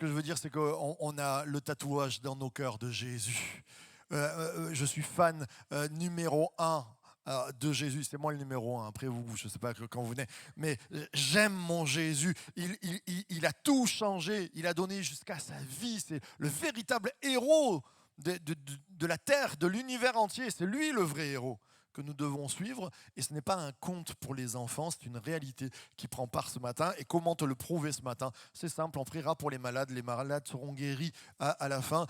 que je veux dire, c'est qu'on a le tatouage dans nos cœurs de Jésus. Je suis fan numéro un de Jésus. C'est moi le numéro un. Après vous, je ne sais pas quand vous venez. Mais j'aime mon Jésus. Il a tout changé. Il a donné jusqu'à sa vie. C'est le véritable héros de la terre, de l'univers entier. C'est lui le vrai héros que nous devons suivre, et ce n'est pas un conte pour les enfants, c'est une réalité qui prend part ce matin. Et comment te le prouver ce matin? C'est simple, on priera pour les malades seront guéris à la fin,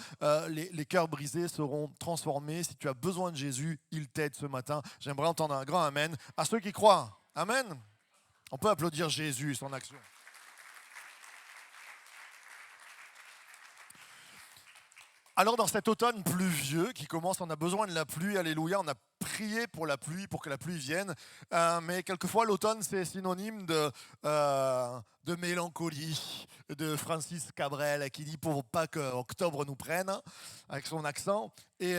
les cœurs brisés seront transformés. Si tu as besoin de Jésus, il t'aide ce matin. J'aimerais entendre un grand amen à ceux qui croient. Amen. On peut applaudir Jésus et son action. Alors dans cet automne pluvieux qui commence, on a besoin de la pluie, alléluia, on a prié pour la pluie, pour que la pluie vienne, mais quelquefois l'automne c'est synonyme de mélancolie, de Francis Cabrel qui dit pour pas que octobre nous prenne, hein, avec son accent, et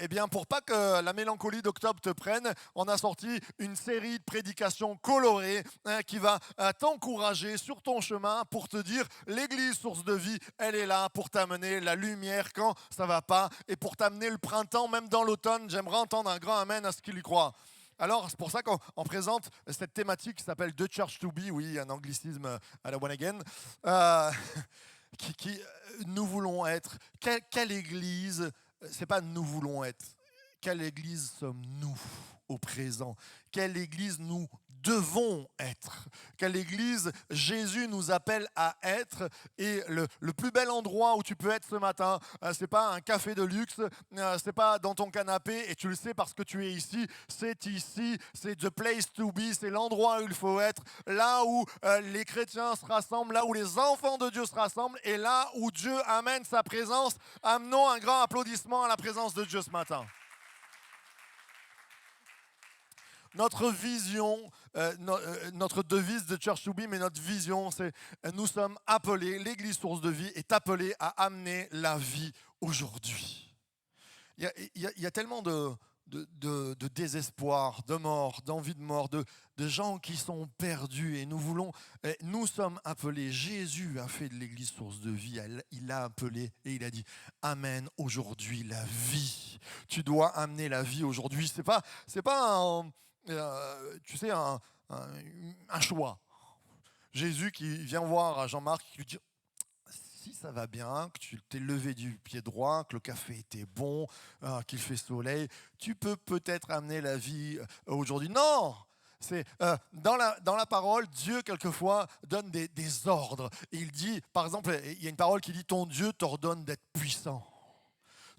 bien pour pas que la mélancolie d'octobre te prenne, on a sorti une série de prédications colorées qui va t'encourager sur ton chemin pour te dire l'église source de vie, elle est là pour t'amener la lumière quand ça va pas, et pour t'amener le printemps même dans l'automne. J'aimerais entendre un grand amen à ce qui y croit. Alors, c'est pour ça qu'on présente cette thématique qui s'appelle The Church to Be, oui, un anglicisme à la one again, euh, qui nous voulons être. Quelle église, c'est pas nous voulons être, quelle église sommes-nous au présent? Quelle église nous devons être? Quelle église Jésus nous appelle à être? Et le plus bel endroit où tu peux être ce matin, c'est pas un café de luxe, c'est pas dans ton canapé et tu le sais parce que tu es ici, c'est the place to be, c'est l'endroit où il faut être, là où les chrétiens se rassemblent, là où les enfants de Dieu se rassemblent et là où Dieu amène sa présence. Amenons un grand applaudissement à la présence de Dieu ce matin. Notre vision, notre devise de Church to Be, mais notre vision, c'est nous sommes appelés, l'Église source de vie est appelée à amener la vie aujourd'hui. Il y a tellement de désespoir, de mort, d'envie de mort, de gens qui sont perdus et nous sommes appelés. Jésus a fait de l'Église source de vie, il l'a appelé et il a dit amène aujourd'hui la vie. Tu dois amener la vie aujourd'hui. C'est pas un choix. Jésus qui vient voir Jean-Marc qui lui dit si ça va bien, que tu t'es levé du pied droit, que le café était bon, qu'il fait soleil, tu peux peut-être amener la vie aujourd'hui. Non! C'est, dans la parole, Dieu, quelquefois, donne des ordres. Et il dit, par exemple, il y a une parole qui dit « Ton Dieu t'ordonne d'être puissant ».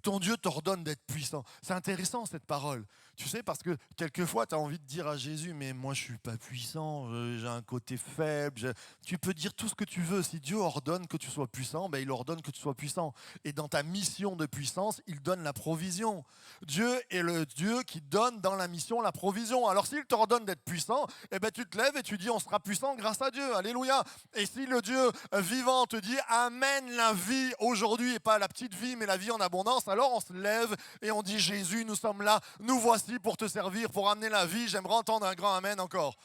Ton Dieu t'ordonne d'être puissant. C'est intéressant cette parole. Tu sais, parce que quelquefois, tu as envie de dire à Jésus, mais moi je ne suis pas puissant, j'ai un côté faible. Tu peux dire tout ce que tu veux. Si Dieu ordonne que tu sois puissant, ben, il ordonne que tu sois puissant. Et dans ta mission de puissance, il donne la provision. Dieu est le Dieu qui donne dans la mission la provision. Alors s'il t'ordonne d'être puissant, eh ben, tu te lèves et tu dis, on sera puissant grâce à Dieu. Alléluia. Et si le Dieu vivant te dit, amène la vie aujourd'hui, et pas la petite vie, mais la vie en abondance, alors on se lève et on dit Jésus, nous sommes là, nous voici pour te servir, pour amener la vie. J'aimerais entendre un grand amen encore.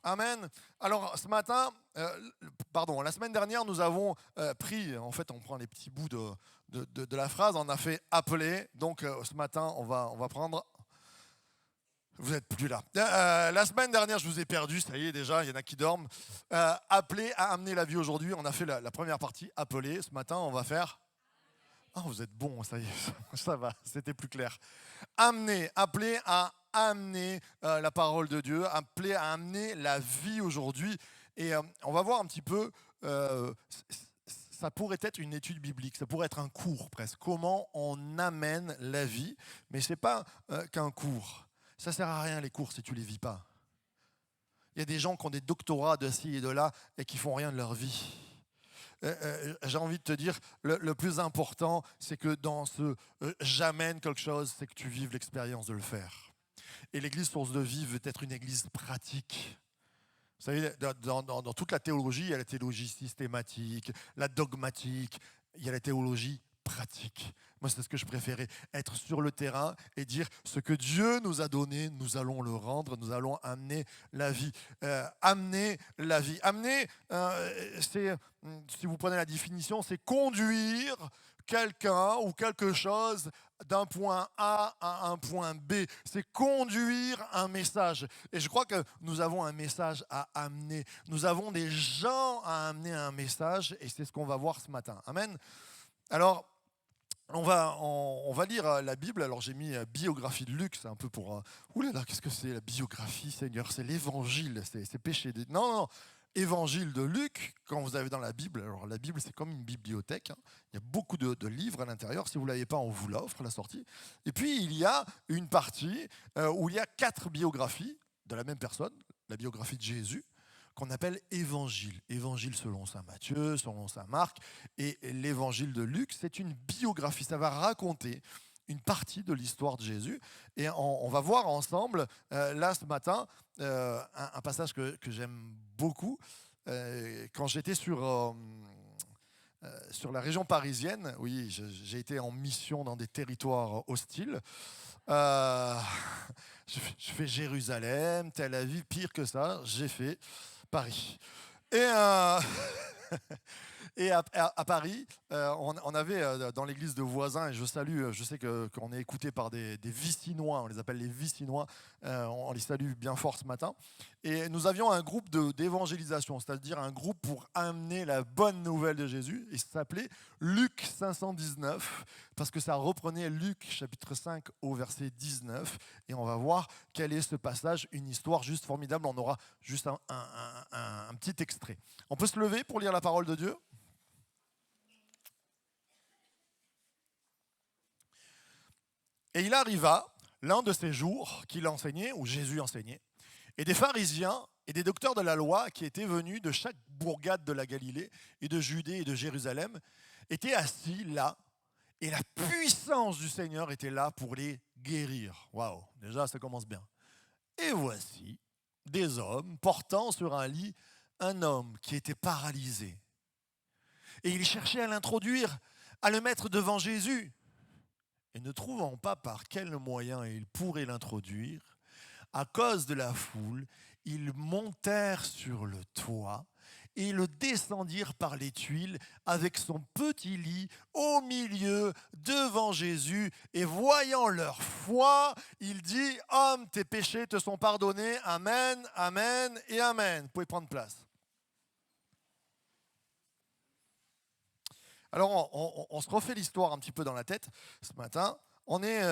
Amen. Alors ce matin, la semaine dernière, nous avons pris, en fait on prend les petits bouts de la phrase, on a fait appeler. Donc ce matin, on va prendre... Vous n'êtes plus là. La semaine dernière, je vous ai perdu, ça y est déjà, il y en a qui dorment. Appeler à amener la vie aujourd'hui, on a fait la première partie, appeler. Ce matin, on va faire... Ah, vous êtes bon, ça y est, ça va, c'était plus clair. Amener, appeler à amener la parole de Dieu, appeler à amener la vie aujourd'hui. Et on va voir un petit peu, ça pourrait être une étude biblique, ça pourrait être un cours presque. Comment on amène la vie, mais ce n'est pas qu'un cours. Ça ne sert à rien les cours si tu ne les vis pas. Il y a des gens qui ont des doctorats de ci et de là et qui ne font rien de leur vie. J'ai envie de te dire, le plus important, c'est que dans ce j'amène quelque chose, c'est que tu vives l'expérience de le faire. Et l'église source de vie veut être une église pratique. Vous savez, dans toute la théologie, il y a la théologie systématique, la dogmatique, il y a la théologie pratique. Moi, c'est ce que je préférais, être sur le terrain et dire ce que Dieu nous a donné, nous allons le rendre, nous allons amener la vie. Amener la vie. Amener, si vous prenez la définition, c'est conduire quelqu'un ou quelque chose d'un point A à un point B. C'est conduire un message. Et je crois que nous avons un message à amener. Nous avons des gens à amener un message et c'est ce qu'on va voir ce matin. Amen. Alors, on va lire la Bible. Alors j'ai mis biographie de Luc, c'est un peu pour... Ouh là là, qu'est-ce que c'est la biographie, Seigneur? C'est l'évangile, c'est péché. Non, non, non. Évangile de Luc, quand vous avez dans la Bible, alors la Bible c'est comme une bibliothèque, hein. Il y a beaucoup de livres à l'intérieur. Si vous ne l'avez pas, on vous l'offre à la sortie. Et puis il y a une partie où il y a 4 biographies de la même personne, la biographie de Jésus, qu'on appelle évangile. Évangile selon saint Matthieu, selon saint Marc. Et l'évangile de Luc, c'est une biographie. Ça va raconter une partie de l'histoire de Jésus. Et on va voir ensemble, là ce matin, un passage que j'aime beaucoup. Quand j'étais sur la région parisienne, oui, j'ai été en mission dans des territoires hostiles. Je fais Jérusalem, Tel Aviv, pire que ça, j'ai fait Paris. Et, et à Paris, on avait dans l'église de voisins, et je salue, je sais qu'on est écouté par des Vicinois, on les appelle les Vicinois, on les salue bien fort ce matin. Et nous avions un groupe d'évangélisation, c'est-à-dire un groupe pour amener la bonne nouvelle de Jésus, et ça s'appelait Luc 519, parce que ça reprenait Luc chapitre 5 au verset 19, et on va voir quel est ce passage, une histoire juste formidable. On aura juste un petit extrait. On peut se lever pour lire la parole de Dieu? Et il arriva, l'un de ces jours qu'il enseignait, où Jésus enseignait, et des pharisiens et des docteurs de la loi qui étaient venus de chaque bourgade de la Galilée et de Judée et de Jérusalem, étaient assis là, et la puissance du Seigneur était là pour les guérir. Waouh, déjà ça commence bien. Et voici des hommes portant sur un lit un homme qui était paralysé. Et ils cherchaient à l'introduire, à le mettre devant Jésus. Et ne trouvant pas par quel moyen ils pourraient l'introduire, à cause de la foule, ils montèrent sur le toit et le descendirent par les tuiles avec son petit lit au milieu devant Jésus. Et voyant leur foi, il dit: « Homme, tes péchés te sont pardonnés. Amen, amen et amen. » Vous pouvez prendre place. Alors, on se refait l'histoire un petit peu dans la tête ce matin. On est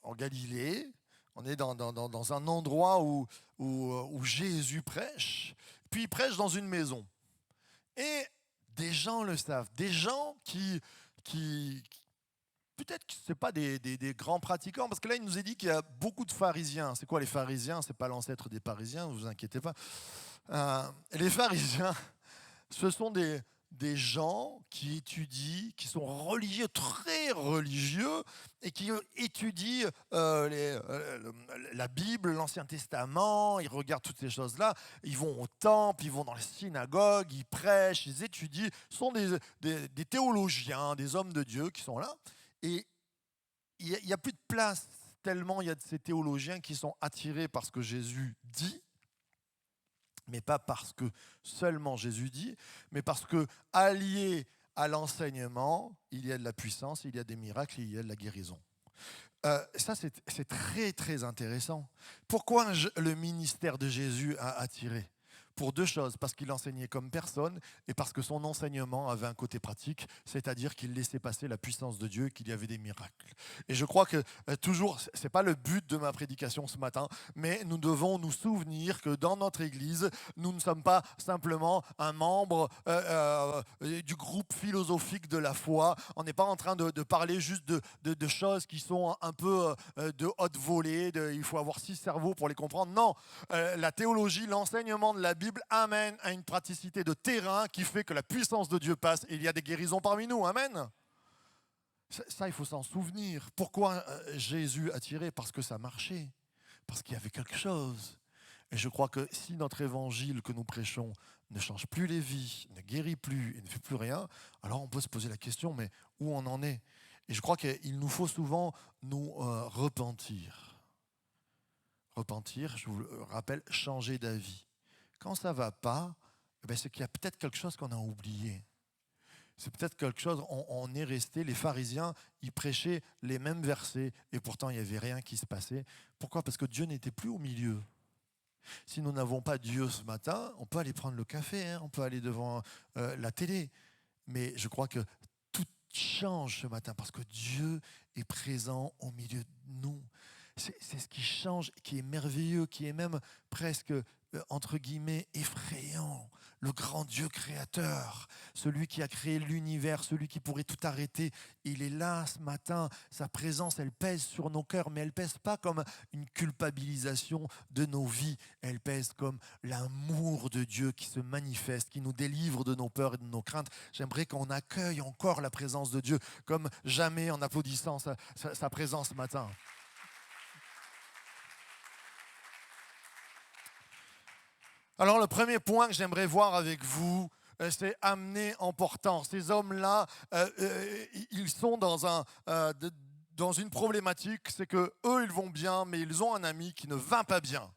en Galilée, on est dans un endroit où Jésus prêche, puis il prêche dans une maison. Et des gens le savent, des gens qui peut-être que ce n'est pas des grands pratiquants, parce que là, il nous est dit qu'il y a beaucoup de pharisiens. C'est quoi les pharisiens? Ce n'est pas l'ancêtre des parisiens, ne vous inquiétez pas. Les pharisiens, ce sont des gens qui étudient, qui sont religieux, très religieux, et qui étudient la Bible, l'Ancien Testament, ils regardent toutes ces choses-là, ils vont au temple, ils vont dans les synagogues, ils prêchent, ils étudient, ce sont des théologiens, des hommes de Dieu qui sont là, et il n'y a plus de place, tellement il y a de ces théologiens qui sont attirés par ce que Jésus dit, mais pas parce que seulement Jésus dit, mais parce que allié à l'enseignement, il y a de la puissance, il y a des miracles, il y a de la guérison. Ça, c'est très, très intéressant. Pourquoi le ministère de Jésus a attiré? Pour 2 choses, parce qu'il enseignait comme personne et parce que son enseignement avait un côté pratique, c'est-à-dire qu'il laissait passer la puissance de Dieu, qu'il y avait des miracles. Et je crois que toujours, ce n'est pas le but de ma prédication ce matin, mais nous devons nous souvenir que dans notre Église, nous ne sommes pas simplement un membre du groupe philosophique de la foi. On n'est pas en train de parler juste de choses qui sont un peu de haute volée, il faut avoir 6 cerveaux pour les comprendre. Non, la théologie, l'enseignement de la Bible amène à une praticité de terrain qui fait que la puissance de Dieu passe et il y a des guérisons parmi nous. Amen. Ça, il faut s'en souvenir. Pourquoi Jésus a tiré? Parce que ça marchait. Parce qu'il y avait quelque chose. Et je crois que si notre évangile que nous prêchons ne change plus les vies, ne guérit plus et ne fait plus rien, alors on peut se poser la question, mais où on en est? Et je crois qu'il nous faut souvent nous repentir. Repentir, je vous le rappelle, changer d'avis. Quand ça ne va pas, c'est qu'il y a peut-être quelque chose qu'on a oublié. C'est peut-être quelque chose, on est resté, les pharisiens, ils prêchaient les mêmes versets et pourtant il n'y avait rien qui se passait. Pourquoi? Parce que Dieu n'était plus au milieu. Si nous n'avons pas Dieu ce matin, on peut aller prendre le café, on peut aller devant la télé. Mais je crois que tout change ce matin parce que Dieu est présent au milieu de nous. C'est ce qui change, qui est merveilleux, qui est même presque, entre guillemets, effrayant. Le grand Dieu créateur, celui qui a créé l'univers, celui qui pourrait tout arrêter, il est là ce matin. Sa présence, elle pèse sur nos cœurs, mais elle pèse pas comme une culpabilisation de nos vies. Elle pèse comme l'amour de Dieu qui se manifeste, qui nous délivre de nos peurs et de nos craintes. J'aimerais qu'on accueille encore la présence de Dieu comme jamais en applaudissant sa présence ce matin. Alors le premier point que j'aimerais voir avec vous, c'est amener en portant. Ces hommes-là, ils sont dans une problématique, c'est que eux ils vont bien, mais ils ont un ami qui ne va pas bien.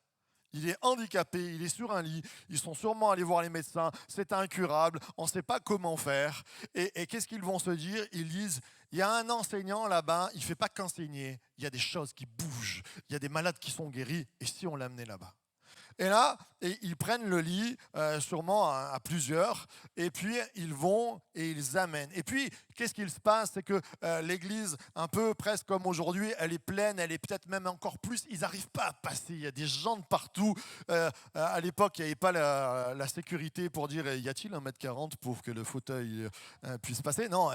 Il est handicapé, il est sur un lit, ils sont sûrement allés voir les médecins, c'est incurable, on ne sait pas comment faire. Et qu'est-ce qu'ils vont se dire? Ils disent, il y a un enseignant là-bas, il ne fait pas qu'enseigner, il y a des choses qui bougent, il y a des malades qui sont guéris, et si on l'amenait là-bas? Et là, ils prennent le lit, sûrement à plusieurs, et puis ils vont et ils amènent. Et puis, qu'est-ce qu'il se passe? C'est que l'église, un peu presque comme aujourd'hui, elle est pleine, elle est peut-être même encore plus, ils n'arrivent pas à passer, il y a des gens de partout. À l'époque, il n'y avait pas la sécurité pour dire, y a-t-il 1m40 pour que le fauteuil puisse passer? Non,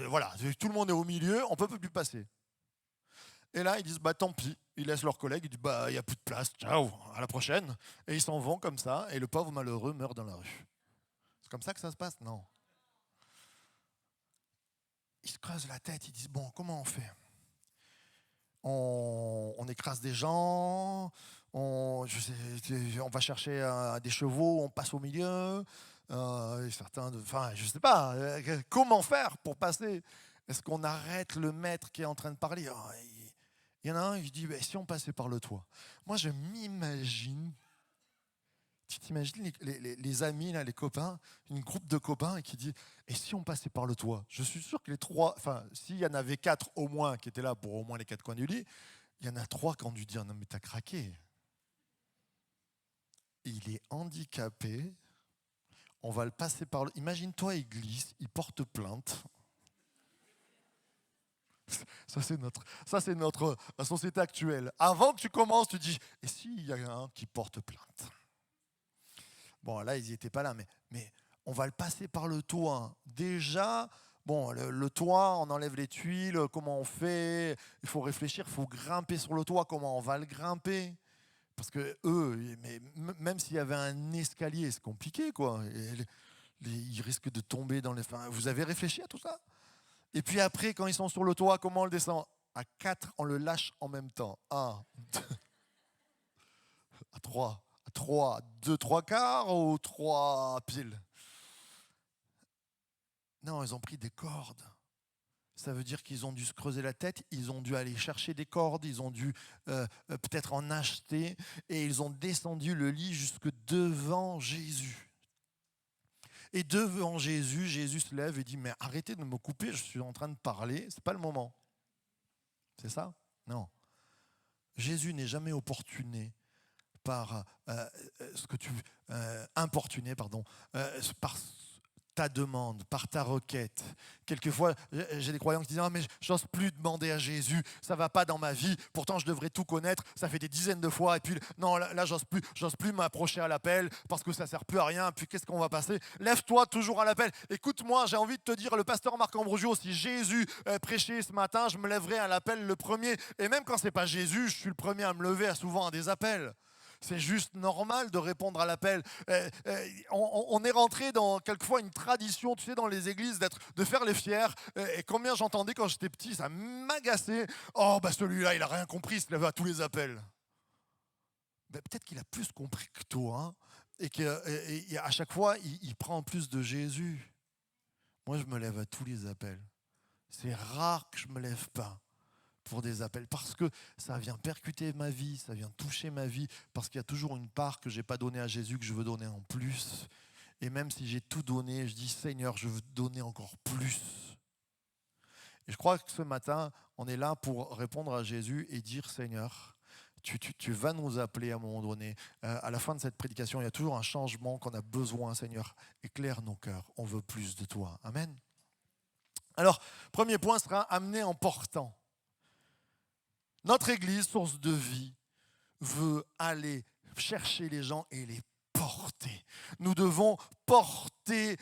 voilà, tout le monde est au milieu, on ne peut plus passer. Et là, ils disent, tant pis. Ils laissent leurs collègues, ils disent, il n'y a plus de place, ciao, à la prochaine. Et ils s'en vont comme ça, et le pauvre malheureux meurt dans la rue. C'est comme ça que ça se passe? Non. Ils se creusent la tête, ils disent, comment on fait? On écrase des gens, on va chercher des chevaux, on passe au milieu. Je ne sais pas, comment faire pour passer? Est-ce qu'on arrête le maître qui est en train de parler? Il y en a un qui dit, si on passait par le toit. Moi, je m'imagine, tu t'imagines les amis, là, les copains, une groupe de copains qui dit, et si on passait par le toit? Je suis sûr que les trois, s'il y en avait 4 au moins qui étaient là pour au moins les 4 coins du lit, il y en a 3 qui ont dû dire, non mais t'as craqué. Il est handicapé, on va le passer par le... Imagine-toi, il glisse, il porte plainte. Ça, c'est notre la société actuelle. Avant que tu commences, tu dis, et s'il y a un qui porte plainte? Bon, là, ils n'y étaient pas là, mais on va le passer par le toit. Déjà, le toit, on enlève les tuiles, comment on fait? Il faut réfléchir, il faut grimper sur le toit, comment on va le grimper? Parce que eux, même s'il y avait un escalier, c'est compliqué, quoi. Ils risquent de tomber dans les... vous avez réfléchi à tout ça? Et puis après, quand ils sont sur le toit, comment on le descend? À 4, on le lâche en même temps. 1, 2, à 3, à 3, 2, 3 quarts ou 3 piles? Non, ils ont pris des cordes. Ça veut dire qu'ils ont dû se creuser la tête, ils ont dû aller chercher des cordes, ils ont dû peut-être en acheter, et ils ont descendu le lit jusque devant Jésus. Et devant Jésus, Jésus se lève et dit, mais arrêtez de me couper, je suis en train de parler, ce n'est pas le moment. C'est ça? Non. Jésus n'est jamais opportuné par importuné par ta demande, par ta requête. Quelquefois, j'ai des croyants qui disent, mais j'ose plus demander à Jésus, ça va pas dans ma vie, pourtant je devrais tout connaître, ça fait des dizaines de fois, et puis non, là j'ose plus m'approcher à l'appel, parce que ça sert plus à rien, puis qu'est-ce qu'on va passer? Lève-toi toujours à l'appel. Écoute-moi, j'ai envie de te dire, le pasteur Marc Ambrogio, si Jésus prêchait ce matin, je me lèverais à l'appel le premier, et même quand c'est pas Jésus, je suis le premier à me lever souvent à des appels. C'est juste normal de répondre à l'appel. On est rentré dans quelquefois une tradition, tu sais, dans les églises, de faire les fiers. Et combien j'entendais quand j'étais petit, ça m'agaçait. Oh, celui-là, il n'a rien compris, il se lève à tous les appels. ben, peut-être qu'il a plus compris que toi, hein, et qu'à chaque fois, il prend plus de Jésus. Moi, je me lève à tous les appels. C'est rare que je ne me lève pas pour des appels, parce que ça vient percuter ma vie, ça vient toucher ma vie, parce qu'il y a toujours une part que je n'ai pas donnée à Jésus, que je veux donner en plus. Et même si j'ai tout donné, je dis, Seigneur, je veux donner encore plus. Et je crois que ce matin, on est là pour répondre à Jésus et dire, Seigneur, tu vas nous appeler à un moment donné. À la fin de cette prédication, il y a toujours un changement qu'on a besoin, Seigneur. Éclaire nos cœurs, on veut plus de toi. Amen. Alors, premier point sera amener en portant. Notre Église, source de vie, veut aller chercher les gens et les porter. Nous devons porter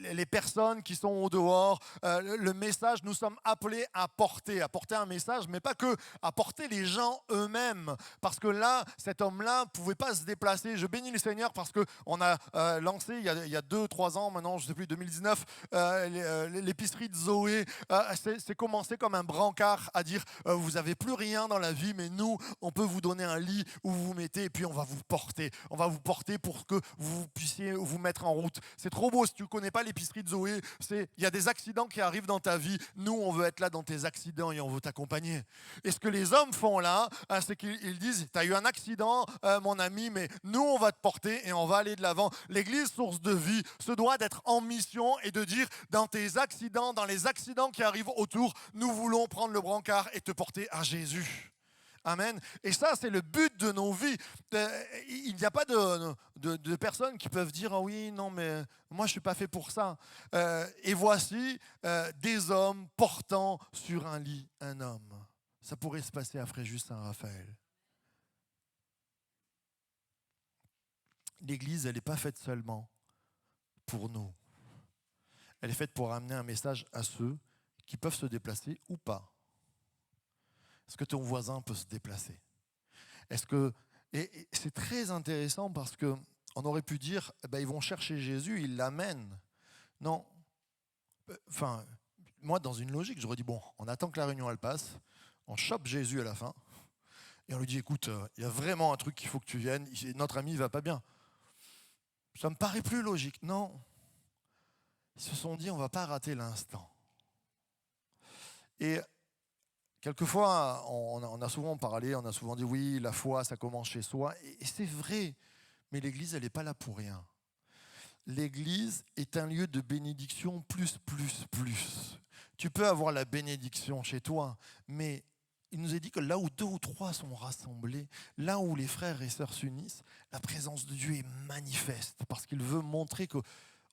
les personnes qui sont au dehors. Le message, nous sommes appelés à porter un message, mais pas que, à porter les gens eux-mêmes. Parce que là, cet homme-là ne pouvait pas se déplacer. Je bénis le Seigneur parce qu'on a lancé il y a 2-3 ans maintenant, je ne sais plus, 2019, l'épicerie de Zoé. C'est commencé comme un brancard à dire vous n'avez plus rien dans la vie, mais nous, on peut vous donner un lit où vous vous mettez et puis on va vous porter. On va vous porter pour que vous puissiez vous mettre en route. C'est trop beau. Si tu ne connais pas l'épicerie de Zoé, il y a des accidents qui arrivent dans ta vie. Nous, on veut être là dans tes accidents et on veut t'accompagner. Et ce que les hommes font là, c'est qu'ils disent, tu as eu un accident, mon ami, mais nous, on va te porter et on va aller de l'avant. L'Église, source de vie, se doit d'être en mission et de dire, dans tes accidents, dans les accidents qui arrivent autour, nous voulons prendre le brancard et te porter à Jésus. Amen. Et ça, c'est le but de nos vies. Il n'y a pas de personnes qui peuvent dire « Ah oui, non, mais moi, je ne suis pas fait pour ça. » Et voici des hommes portant sur un lit un homme. Ça pourrait se passer à Fréjus Saint-Raphaël. L'Église, elle n'est pas faite seulement pour nous. Elle est faite pour amener un message à ceux qui peuvent se déplacer ou pas. Est-ce que ton voisin peut se déplacer? Et c'est très intéressant parce qu'on aurait pu dire, ils vont chercher Jésus, ils l'amènent. Non. Enfin, moi, dans une logique, j'aurais dit, bon, on attend que la réunion elle passe, on chope Jésus à la fin, et on lui dit, écoute, il y a vraiment un truc qu'il faut que tu viennes, notre ami ne va pas bien. Ça me paraît plus logique. Non. Ils se sont dit, on ne va pas rater l'instant. Et quelquefois, on a souvent parlé, on a souvent dit oui, la foi, ça commence chez soi. Et c'est vrai, mais l'Église, elle n'est pas là pour rien. L'Église est un lieu de bénédiction plus. Tu peux avoir la bénédiction chez toi, mais il nous est dit que là où 2 ou 3 sont rassemblés, là où les frères et sœurs s'unissent, la présence de Dieu est manifeste, parce qu'il veut montrer que,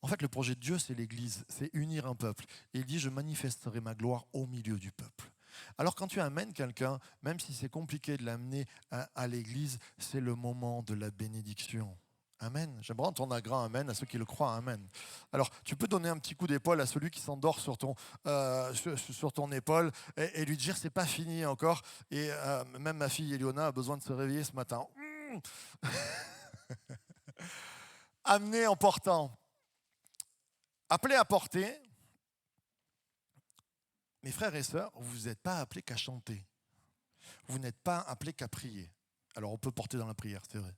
en fait, le projet de Dieu, c'est l'Église, c'est unir un peuple. Et il dit, je manifesterai ma gloire au milieu du peuple. Alors quand tu amènes quelqu'un, même si c'est compliqué de l'amener à l'église, c'est le moment de la bénédiction. Amen. J'aimerais entendre un grand amen à ceux qui le croient. Amen. Alors tu peux donner un petit coup d'épaule à celui qui s'endort sur ton épaule et lui dire c'est pas fini encore. Et même ma fille Eliona a besoin de se réveiller ce matin. Amener en portant. Appeler à porter. Mes frères et sœurs, vous n'êtes pas appelés qu'à chanter. Vous n'êtes pas appelés qu'à prier. Alors on peut porter dans la prière, c'est vrai.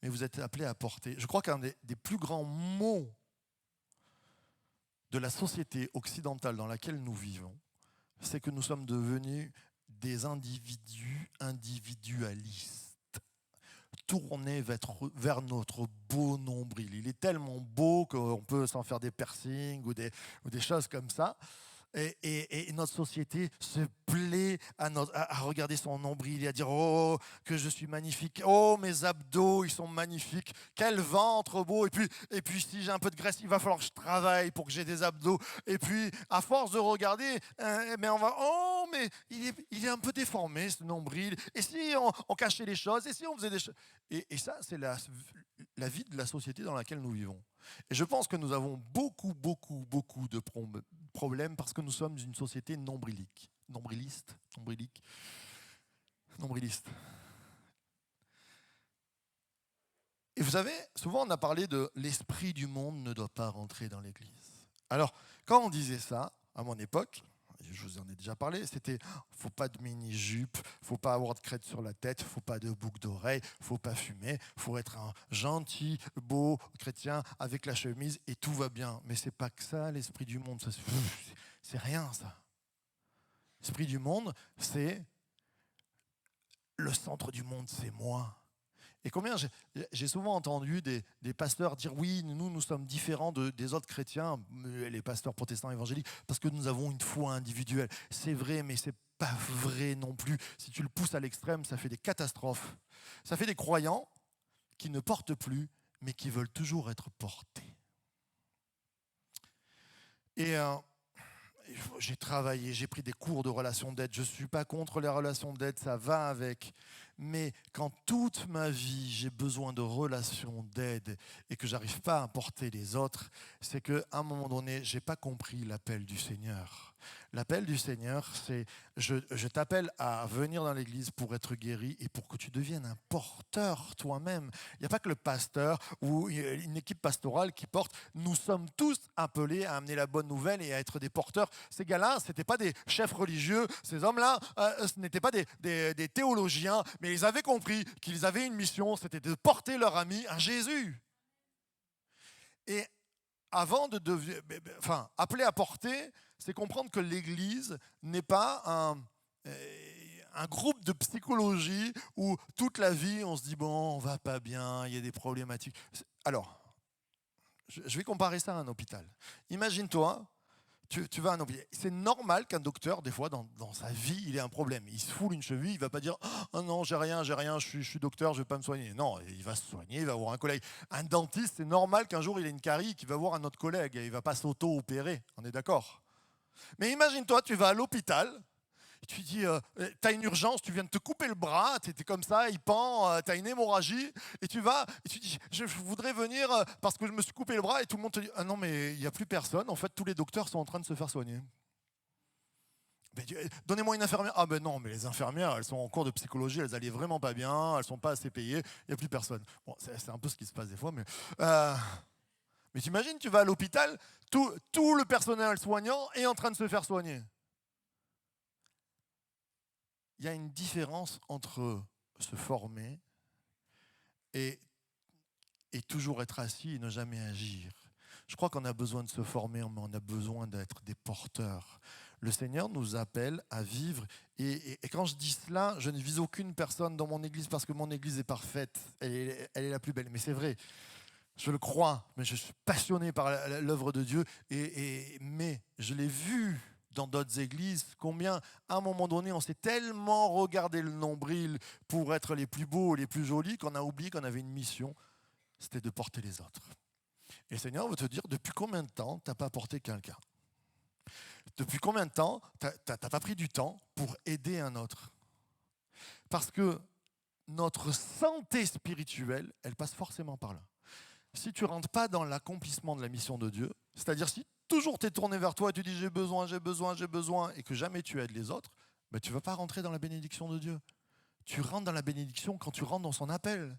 Mais vous êtes appelés à porter. Je crois qu'un des plus grands maux de la société occidentale dans laquelle nous vivons, c'est que nous sommes devenus des individus individualistes, tournés vers notre beau nombril. Il est tellement beau qu'on peut s'en faire des piercings ou des choses comme ça. Et notre société se plaît à regarder son nombril et à dire « Oh, que je suis magnifique. Oh, mes abdos, ils sont magnifiques. Quel ventre beau. Et puis si j'ai un peu de graisse, il va falloir que je travaille pour que j'ai des abdos. Et puis, à force de regarder, on va... Oh, mais il est un peu déformé, ce nombril. Et si on cachait les choses? Et si on faisait des choses ?» Et ça, c'est la vie de la société dans laquelle nous vivons. Et je pense que nous avons beaucoup de problèmes parce que nous sommes une société nombriliste. Et vous savez, souvent on a parlé de l'esprit du monde ne doit pas rentrer dans l'Église. Alors, quand on disait ça, à mon époque, je vous en ai déjà parlé, c'était faut pas de mini-jupe, faut pas avoir de crête sur la tête, faut pas de boucle d'oreille, faut pas fumer, faut être un gentil, beau chrétien avec la chemise et tout va bien. Mais c'est pas que ça, l'esprit du monde, ça, c'est rien ça. L'esprit du monde, c'est le centre du monde, c'est moi. Et combien j'ai souvent entendu des pasteurs dire oui, nous sommes différents des autres chrétiens, les pasteurs protestants évangéliques, parce que nous avons une foi individuelle. C'est vrai, mais c'est pas vrai non plus. Si tu le pousses à l'extrême, ça fait des catastrophes. Ça fait des croyants qui ne portent plus, mais qui veulent toujours être portés. Et j'ai travaillé, j'ai pris des cours de relations d'aide. Je ne suis pas contre les relations d'aide, ça va avec. Mais quand toute ma vie, j'ai besoin de relations d'aide et que je n'arrive pas à porter les autres, c'est qu'à un moment donné, je n'ai pas compris l'appel du Seigneur. L'appel du Seigneur, c'est je t'appelle à venir dans l'église pour être guéri et pour que tu deviennes un porteur toi-même. Il n'y a pas que le pasteur ou une équipe pastorale qui porte. Nous sommes tous appelés à amener la bonne nouvelle et à être des porteurs. Ces gars-là, ce n'étaient pas des chefs religieux. Ces hommes-là, ce n'étaient pas des théologiens, mais ils avaient compris qu'ils avaient une mission, c'était de porter leur ami à Jésus. Et avant de devenir, appeler à porter, c'est comprendre que l'Église n'est pas un groupe de psychologie où toute la vie on se dit bon, on va pas bien, il y a des problématiques. Alors, je vais comparer ça à un hôpital. Imagine-toi, tu vas à un hôpital. C'est normal qu'un docteur, des fois, dans sa vie, il ait un problème. Il se foule une cheville, il ne va pas dire « Oh non, j'ai rien, je suis docteur, je ne vais pas me soigner ». Non, il va se soigner, il va voir un collègue. Un dentiste, c'est normal qu'un jour, il ait une carie, qu'il va voir un autre collègue. Et il ne va pas s'auto-opérer, on est d'accord. Mais imagine-toi, tu vas à l'hôpital, tu dis, tu as une urgence, tu viens de te couper le bras, tu étais comme ça, il pend, tu as une hémorragie, et tu vas, et tu dis, je voudrais venir parce que je me suis coupé le bras, et tout le monde te dit, ah non, mais il n'y a plus personne, en fait, tous les docteurs sont en train de se faire soigner. Donnez-moi une infirmière. Ah ben non, mais les infirmières, elles sont en cours de psychologie, elles allaient vraiment pas bien, elles sont pas assez payées, il n'y a plus personne. Bon, c'est un peu ce qui se passe des fois, mais t'imagines, tu vas à l'hôpital, tout le personnel soignant est en train de se faire soigner. Il y a une différence entre se former et toujours être assis et ne jamais agir. Je crois qu'on a besoin de se former, mais on a besoin d'être des porteurs. Le Seigneur nous appelle à vivre. Et quand je dis cela, je ne vise aucune personne dans mon église parce que mon église est parfaite. Elle est la plus belle. Mais c'est vrai, je le crois. Mais je suis passionné par l'œuvre de Dieu. Mais je l'ai vu dans d'autres églises, combien, à un moment donné, on s'est tellement regardé le nombril pour être les plus beaux, les plus jolis, qu'on a oublié qu'on avait une mission, c'était de porter les autres. Et le Seigneur veut te dire, depuis combien de temps tu n'as pas porté quelqu'un ? Depuis combien de temps tu n'as pas pris du temps pour aider un autre ? Parce que notre santé spirituelle, elle passe forcément par là. Si tu ne rentres pas dans l'accomplissement de la mission de Dieu, c'est-à-dire si toujours tu es tourné vers toi et tu dis j'ai besoin, et que jamais tu aides les autres, ben, tu ne vas pas rentrer dans la bénédiction de Dieu. Tu rentres dans la bénédiction quand tu rentres dans son appel.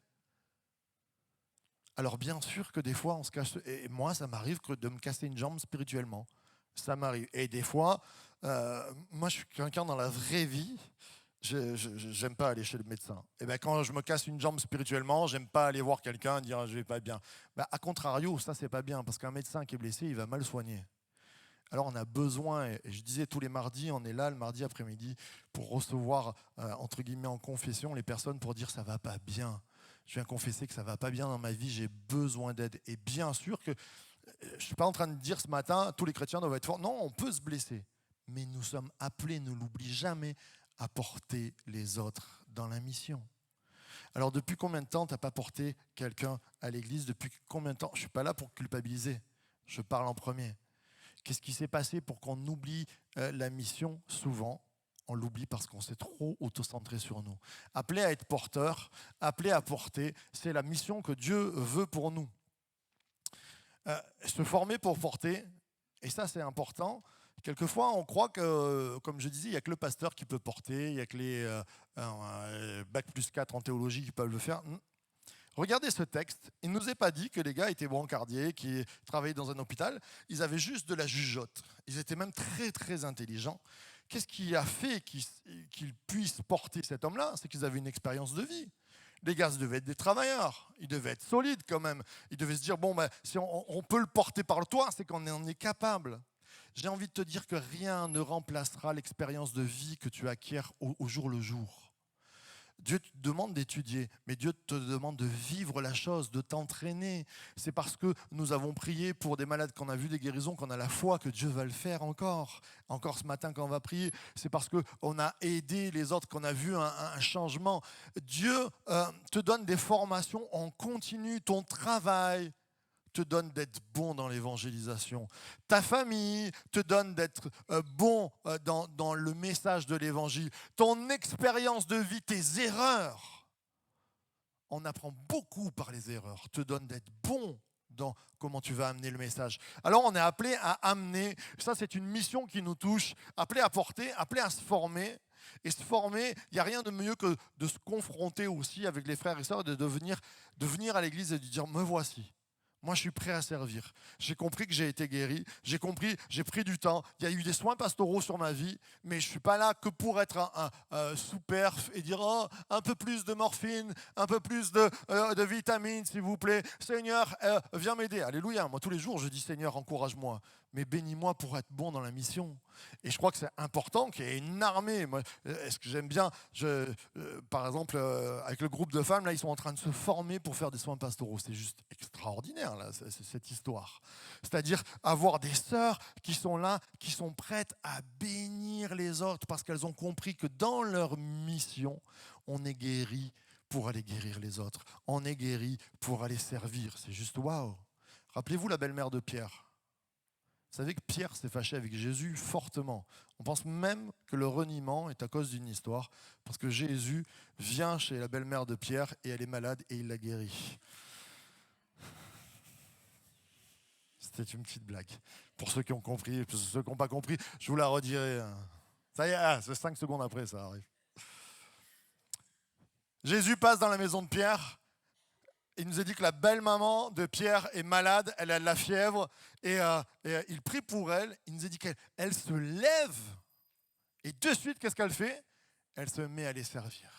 Alors bien sûr que des fois on se casse, et moi ça m'arrive de me casser une jambe spirituellement. Ça m'arrive. Et des fois, moi je suis quelqu'un dans la vraie vie, j'aime pas aller chez le médecin. Et ben quand je me casse une jambe spirituellement, j'aime pas aller voir quelqu'un et dire je vais pas bien. Ben, à contrario, ça c'est pas bien parce qu'un médecin qui est blessé, il va mal soigner. Alors on a besoin, et je disais tous les mardis, on est là le mardi après-midi pour recevoir entre guillemets en confession les personnes pour dire ça va pas bien. Je viens confesser que ça va pas bien dans ma vie, j'ai besoin d'aide. Et bien sûr que je ne suis pas en train de dire ce matin tous les chrétiens doivent être forts. Non, on peut se blesser, mais nous sommes appelés, ne l'oublie jamais, à porter les autres dans la mission. Alors depuis combien de temps tu n'as pas porté quelqu'un à l'église ? Depuis combien de temps ? Je ne suis pas là pour culpabiliser, je parle en premier. Qu'est-ce qui s'est passé pour qu'on oublie la mission ? Souvent, on l'oublie parce qu'on s'est trop auto-centré sur nous. Appelé à être porteur, appelé à porter, c'est la mission que Dieu veut pour nous. Se former pour porter, et ça c'est important. Quelquefois, on croit que, comme je disais, il n'y a que le pasteur qui peut porter, il n'y a que les Bac+4 en théologie qui peuvent le faire. Regardez ce texte. Il ne nous est pas dit que les gars étaient brancardiers, qui travaillaient dans un hôpital. Ils avaient juste de la jugeote. Ils étaient même très, très intelligents. Qu'est-ce qui a fait qu'ils puissent porter cet homme-là? C'est qu'ils avaient une expérience de vie. Les gars devaient être des travailleurs. Ils devaient être solides quand même. Ils devaient se dire, bon, ben, si on peut le porter par le toit, c'est qu'on en est capable. J'ai envie de te dire que rien ne remplacera l'expérience de vie que tu acquiers au jour le jour. Dieu te demande d'étudier, mais Dieu te demande de vivre la chose, de t'entraîner. C'est parce que nous avons prié pour des malades, qu'on a vu des guérisons, qu'on a la foi que Dieu va le faire encore. Encore ce matin quand on va prier, c'est parce qu'on a aidé les autres, qu'on a vu un changement. Dieu te donne des formations en continu, ton travail te donne d'être bon dans l'évangélisation. Ta famille te donne d'être bon dans le message de l'évangile. Ton expérience de vie, tes erreurs, on apprend beaucoup par les erreurs, te donne d'être bon dans comment tu vas amener le message. Alors on est appelé à amener, ça c'est une mission qui nous touche, appelé à porter, appelé à se former. Et se former, il n'y a rien de mieux que de se confronter aussi avec les frères et sœurs, de venir à l'église et de dire, me voici. Moi, je suis prêt à servir. J'ai compris que j'ai été guéri. J'ai pris du temps. Il y a eu des soins pastoraux sur ma vie, mais je ne suis pas là que pour être un sous-perf et dire oh, un peu plus de morphine, un peu plus de vitamines, s'il vous plaît. Seigneur, viens m'aider. Alléluia. Moi, tous les jours, je dis Seigneur, encourage-moi. Mais bénis-moi pour être bon dans la mission. Et je crois que c'est important qu'il y ait une armée. Moi, est-ce que j'aime bien, par exemple, avec le groupe de femmes, là, ils sont en train de se former pour faire des soins pastoraux. C'est juste extraordinaire, là, cette histoire. C'est-à-dire avoir des sœurs qui sont là, qui sont prêtes à bénir les autres parce qu'elles ont compris que dans leur mission, on est guéri pour aller guérir les autres. On est guéri pour aller servir. C'est juste waouh. Rappelez-vous la belle-mère de Pierre. Vous savez que Pierre s'est fâché avec Jésus fortement. On pense même que le reniement est à cause d'une histoire, parce que Jésus vient chez la belle-mère de Pierre et elle est malade et il la guérit. C'était une petite blague. Pour ceux qui ont compris, pour ceux qui n'ont pas compris, je vous la redirai. Ça y est, c'est 5 secondes après, ça arrive. Jésus passe dans la maison de Pierre. Il nous a dit que la belle-maman de Pierre est malade, elle a de la fièvre, et il prie pour elle. Il nous a dit qu'elle se lève, et de suite, qu'est-ce qu'elle fait? Elle se met à les servir.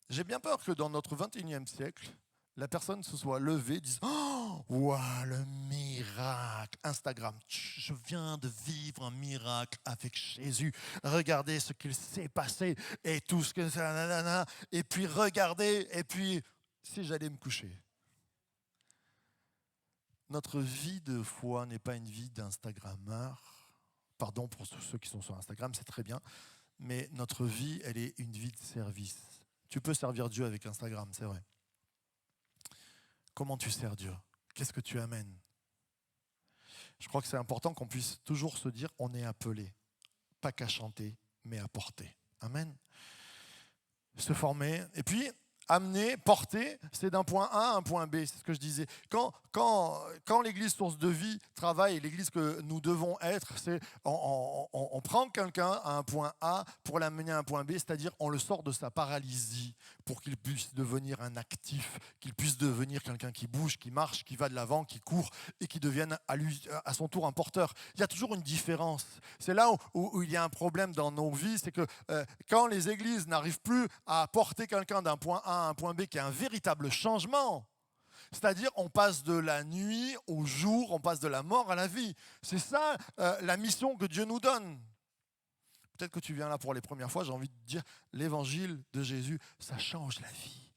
J'ai bien peur que dans notre 21e siècle, la personne se soit levée et dise « Oh, wow, le miracle! Instagram, je viens de vivre un miracle avec Jésus. Regardez ce qu'il s'est passé et tout ce que ça... Et puis regardez, et puis si j'allais me coucher. » Notre vie de foi n'est pas une vie d'Instagrammeur. Pardon pour tous ceux qui sont sur Instagram, c'est très bien. Mais notre vie, elle est une vie de service. Tu peux servir Dieu avec Instagram, c'est vrai. Comment tu sers Dieu? Qu'est-ce que tu amènes? Je crois que c'est important qu'on puisse toujours se dire on est appelé, pas qu'à chanter, mais à porter. Amen. Se former. Et puis, amener, porter, c'est d'un point A à un point B. C'est ce que je disais. Quand l'église source de vie travaille, l'église que nous devons être, c'est on prend quelqu'un à un point A pour l'amener à un point B, c'est-à-dire on le sort de sa paralysie pour qu'il puisse devenir un actif, qu'il puisse devenir quelqu'un qui bouge, qui marche, qui va de l'avant, qui court et qui devienne à son tour un porteur. Il y a toujours une différence. C'est là où il y a un problème dans nos vies, c'est que quand les églises n'arrivent plus à porter quelqu'un d'un point A à un point B, qui est un véritable changement, c'est-à-dire on passe de la nuit au jour, on passe de la mort à la vie. C'est ça la mission que Dieu nous donne. Peut-être que tu viens là pour les premières fois, j'ai envie de dire, l'évangile de Jésus, ça change la vie.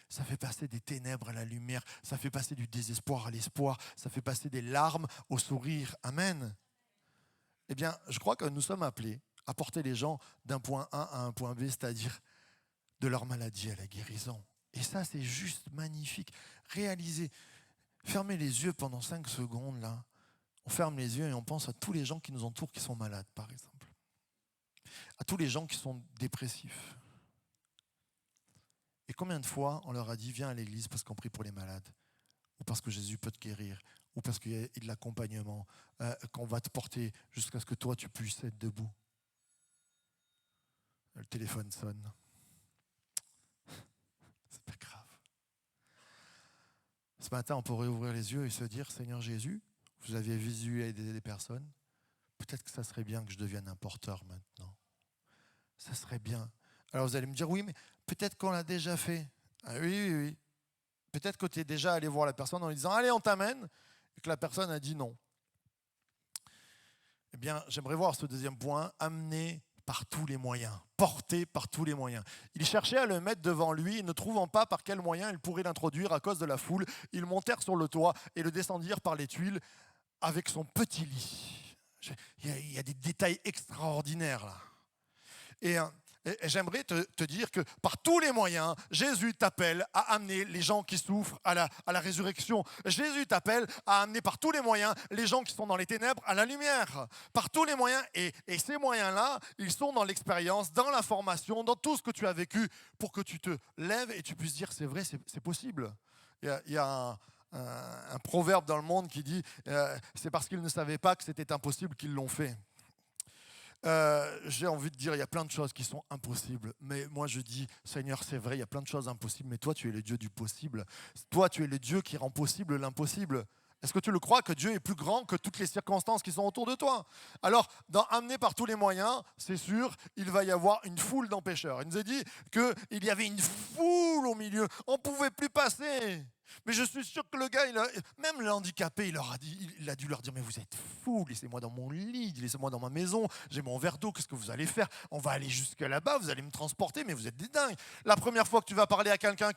Ça fait passer des ténèbres à la lumière, ça fait passer du désespoir à l'espoir, ça fait passer des larmes au sourire. Amen. Eh bien, je crois que nous sommes appelés à porter les gens d'un point A à un point B, c'est-à-dire de leur maladie à la guérison. Et ça, c'est juste magnifique. Réalisez, fermez les yeux pendant 5 secondes, là. On ferme les yeux et on pense à tous les gens qui nous entourent qui sont malades, par exemple. À tous les gens qui sont dépressifs. Et combien de fois on leur a dit, viens à l'église parce qu'on prie pour les malades, ou parce que Jésus peut te guérir, ou parce qu'il y a de l'accompagnement, qu'on va te porter jusqu'à ce que toi, tu puisses être debout. Le téléphone sonne. Ce matin, on pourrait ouvrir les yeux et se dire, Seigneur Jésus, vous avez visé et aidé des personnes. Peut-être que ça serait bien que je devienne un porteur maintenant. Ça serait bien. Alors vous allez me dire, oui, mais peut-être qu'on l'a déjà fait. Ah, oui, oui, oui. Peut-être que tu es déjà allé voir la personne en lui disant, allez, on t'amène, et que la personne a dit non. Eh bien, j'aimerais voir ce deuxième point, amener par tous les moyens, porté par tous les moyens. Ils cherchaient à le mettre devant lui, et ne trouvant pas par quel moyen ils pourraient l'introduire à cause de la foule, ils montèrent sur le toit et le descendirent par les tuiles avec son petit lit. Il y a des détails extraordinaires là. Et j'aimerais te dire que par tous les moyens, Jésus t'appelle à amener les gens qui souffrent à la résurrection. Jésus t'appelle à amener par tous les moyens les gens qui sont dans les ténèbres à la lumière. Par tous les moyens. Et ces moyens-là, ils sont dans l'expérience, dans la formation, dans tout ce que tu as vécu pour que tu te lèves et tu puisses dire c'est vrai, c'est possible. Il y a un proverbe dans le monde qui dit c'est parce qu'ils ne savaient pas que c'était impossible qu'ils l'ont fait. J'ai envie de dire, il y a plein de choses qui sont impossibles. Mais moi, je dis, Seigneur, c'est vrai, il y a plein de choses impossibles. Mais toi, tu es le Dieu du possible. Toi, tu es le Dieu qui rend possible l'impossible. Est-ce que tu le crois que Dieu est plus grand que toutes les circonstances qui sont autour de toi? Alors, dans amener par tous les moyens, c'est sûr, il va y avoir une foule d'empêcheurs. Il nous a dit qu'il y avait une foule au milieu. On ne pouvait plus passer. Mais je suis sûr que le gars, même le handicapé, il a dû leur dire, mais vous êtes fous, laissez-moi dans mon lit, laissez-moi dans ma maison, j'ai mon verre d'eau, qu'est-ce que vous allez faire? On va aller jusque là-bas, vous allez me transporter, mais vous êtes des dingues. La première fois que tu vas parler à quelqu'un,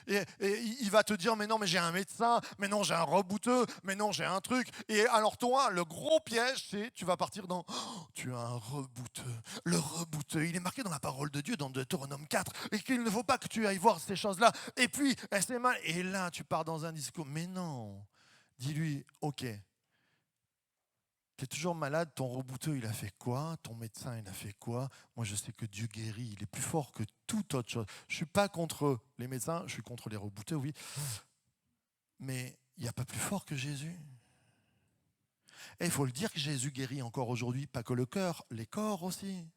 et il va te dire, mais non, mais j'ai un médecin, mais non, j'ai un rebouteux, mais non, j'ai un truc. Et alors toi, le gros piège, c'est, tu vas partir dans, oh, tu as un rebouteux. Le rebouteux, il est marqué dans la parole de Dieu, dans Deutéronome 4, et qu'il ne faut pas que tu ailles voir ces choses-là. Et puis, c'est mal. Et là, tu pars dans un discours. Mais non, dis-lui, ok, tu es toujours malade, ton rebouteux, il a fait quoi? Ton médecin, il a fait quoi? Moi, je sais que Dieu guérit, il est plus fort que toute autre chose. Je ne suis pas contre les médecins, je suis contre les rebouteux, oui. Mais il n'y a pas plus fort que Jésus. Et il faut le dire que Jésus guérit encore aujourd'hui, pas que le cœur, les corps aussi.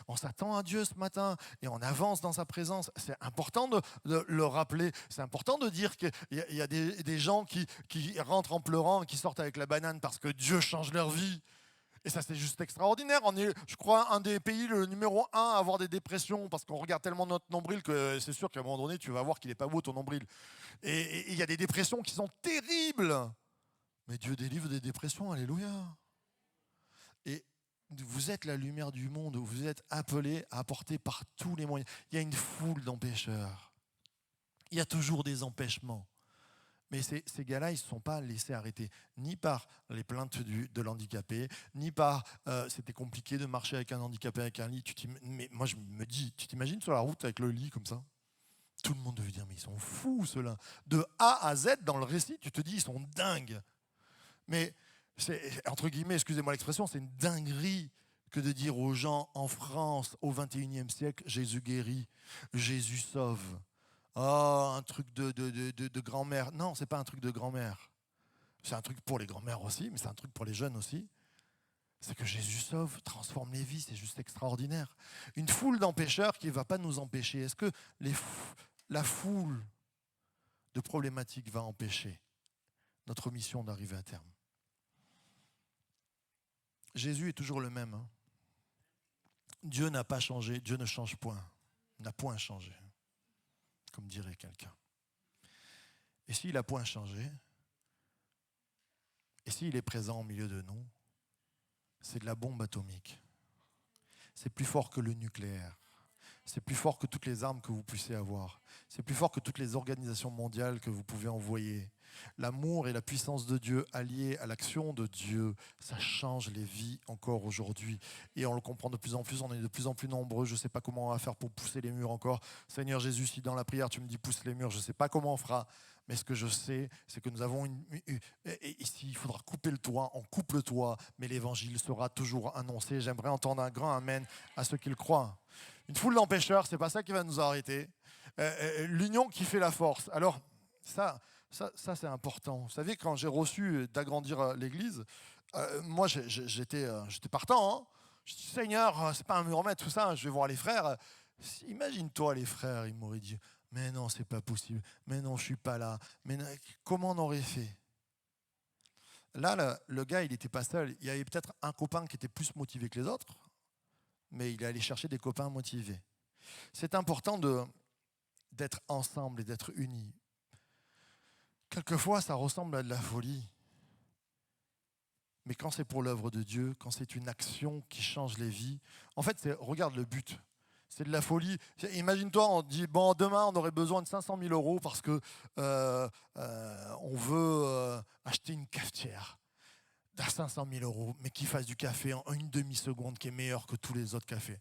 On s'attend à Dieu ce matin et on avance dans sa présence. C'est important de le rappeler. C'est important de dire qu'il y a des gens qui rentrent en pleurant et qui sortent avec la banane parce que Dieu change leur vie. Et ça, c'est juste extraordinaire. On est, je crois, un des pays, le numéro 1 à avoir des dépressions parce qu'on regarde tellement notre nombril que c'est sûr qu'à un moment donné, tu vas voir qu'il n'est pas beau ton nombril. Et il y a des dépressions qui sont terribles. Mais Dieu délivre des dépressions, alléluia. Et vous êtes la lumière du monde, vous êtes appelés à apporter par tous les moyens. Il y a une foule d'empêcheurs. Il y a toujours des empêchements. Mais ces gars-là, ils ne se sont pas laissés arrêter, ni par les plaintes de l'handicapé, ni par c'était compliqué de marcher avec un handicapé avec un lit. Mais moi, je me dis, tu t'imagines sur la route avec le lit comme ça? Tout le monde devait dire, mais ils sont fous, ceux-là. De A à Z, dans le récit, tu te dis, ils sont dingues. Mais c'est, entre guillemets, excusez-moi l'expression, c'est une dinguerie que de dire aux gens en France, au XXIe siècle, Jésus guérit, Jésus sauve. Oh, un truc de grand-mère. Non, c'est pas un truc de grand-mère. C'est un truc pour les grand-mères aussi, mais c'est un truc pour les jeunes aussi. C'est que Jésus sauve, transforme les vies, c'est juste extraordinaire. Une foule d'empêcheurs qui ne va pas nous empêcher. Est-ce que la foule de problématiques va empêcher notre mission d'arriver à terme? Jésus est toujours le même. Hein. Dieu n'a pas changé, Dieu ne change point, n'a point changé, comme dirait quelqu'un. Et s'il n'a point changé, et s'il est présent au milieu de nous, c'est de la bombe atomique. C'est plus fort que le nucléaire. C'est plus fort que toutes les armes que vous puissiez avoir. C'est plus fort que toutes les organisations mondiales que vous pouvez envoyer. L'amour et la puissance de Dieu alliés à l'action de Dieu, ça change les vies encore aujourd'hui. Et on le comprend de plus en plus, on est de plus en plus nombreux. Je ne sais pas comment on va faire pour pousser les murs encore. Seigneur Jésus, si dans la prière tu me dis pousse les murs, je ne sais pas comment on fera. Mais ce que je sais, c'est que nous avons ici, il faudra couper le toit, on coupe le toit, mais l'évangile sera toujours annoncé. J'aimerais entendre un grand amen à ceux qui le croient. Une foule d'empêcheurs, c'est pas ça qui va nous arrêter. L'union qui fait la force. Alors, ça c'est important. Vous savez, quand j'ai reçu d'agrandir l'église, moi, j'étais partant. Hein. Je dis, Seigneur, c'est pas un mur en mètre, tout ça, je vais voir les frères. Imagine-toi les frères, ils m'auraient dit, Mais non, c'est pas possible. Mais non, je suis pas là. Mais non, comment on aurait fait? Là, le gars, il n'était pas seul. Il y avait peut-être un copain qui était plus motivé que les autres, mais il est allé chercher des copains motivés. C'est important d'être ensemble et d'être unis. Quelquefois, ça ressemble à de la folie. Mais quand c'est pour l'œuvre de Dieu, quand c'est une action qui change les vies, en fait, regarde le but. C'est de la folie. Imagine-toi, on dit, bon, demain, on aurait besoin de 500 000 euros parce que on veut acheter une cafetière à 500 000 euros, mais qui fasse du café en une demi-seconde, qui est meilleur que tous les autres cafés.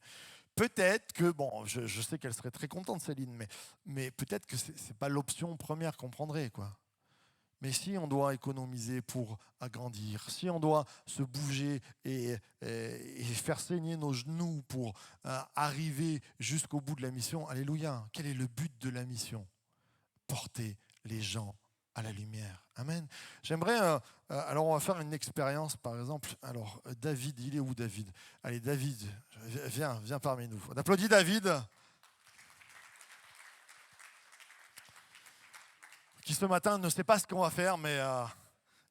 Peut-être que, bon, je sais qu'elle serait très contente, Céline, mais peut-être que ce n'est pas l'option première qu'on prendrait, quoi. Mais si on doit économiser pour agrandir, si on doit se bouger et faire saigner nos genoux pour arriver jusqu'au bout de la mission, alléluia. Quel est le but de la mission? Porter les gens à la lumière. Amen. J'aimerais, alors on va faire une expérience, par exemple. Alors David, il est où David? Allez David, viens parmi nous. On applaudit David, qui ce matin ne sait pas ce qu'on va faire, mais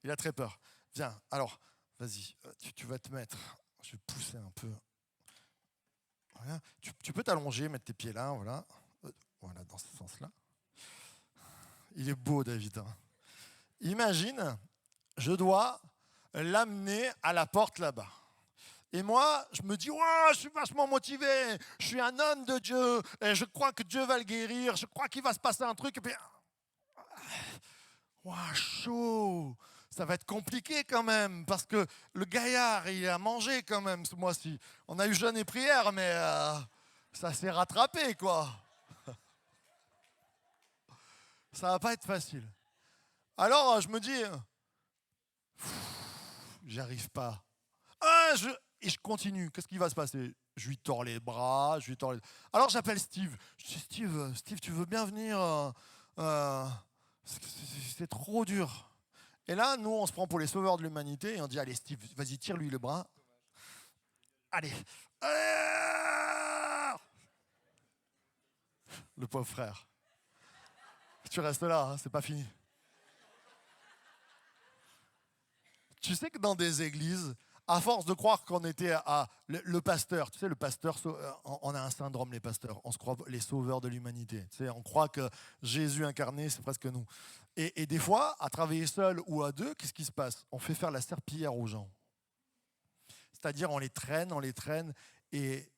il a très peur. Viens, alors, vas-y, tu vas te mettre. Je vais pousser un peu. Voilà. Tu peux t'allonger, mettre tes pieds là, voilà. Voilà, dans ce sens-là. Il est beau, David. Hein. Imagine, je dois l'amener à la porte là-bas. Et moi, je me dis, ouais, je suis vachement motivé, je suis un homme de Dieu, et je crois que Dieu va le guérir, je crois qu'il va se passer un truc, et puis, wow, chaud. Ça va être compliqué quand même, parce que le gaillard, il a mangé quand même ce mois-ci. On a eu jeûne et prière, mais ça s'est rattrapé, quoi. Ça va pas être facile. Alors, je me dis, j'y arrive pas. Et je continue. Qu'est-ce qui va se passer? Je lui tords les bras, Alors, j'appelle Steve. Je dis, Steve, tu veux bien venir c'est trop dur. Et là, nous, on se prend pour les sauveurs de l'humanité et on dit, allez Steve, vas-y, tire-lui le bras. Allez. Le pauvre frère. Tu restes là, hein, c'est pas fini. Tu sais que dans des églises, à force de croire qu'on était le pasteur, tu sais, le pasteur, on a un syndrome, les pasteurs, on se croit les sauveurs de l'humanité. Tu sais, on croit que Jésus incarné, c'est presque nous. Et des fois, à travailler seul ou à deux, qu'est-ce qui se passe? On fait faire la serpillière aux gens. C'est-à-dire, on les traîne, et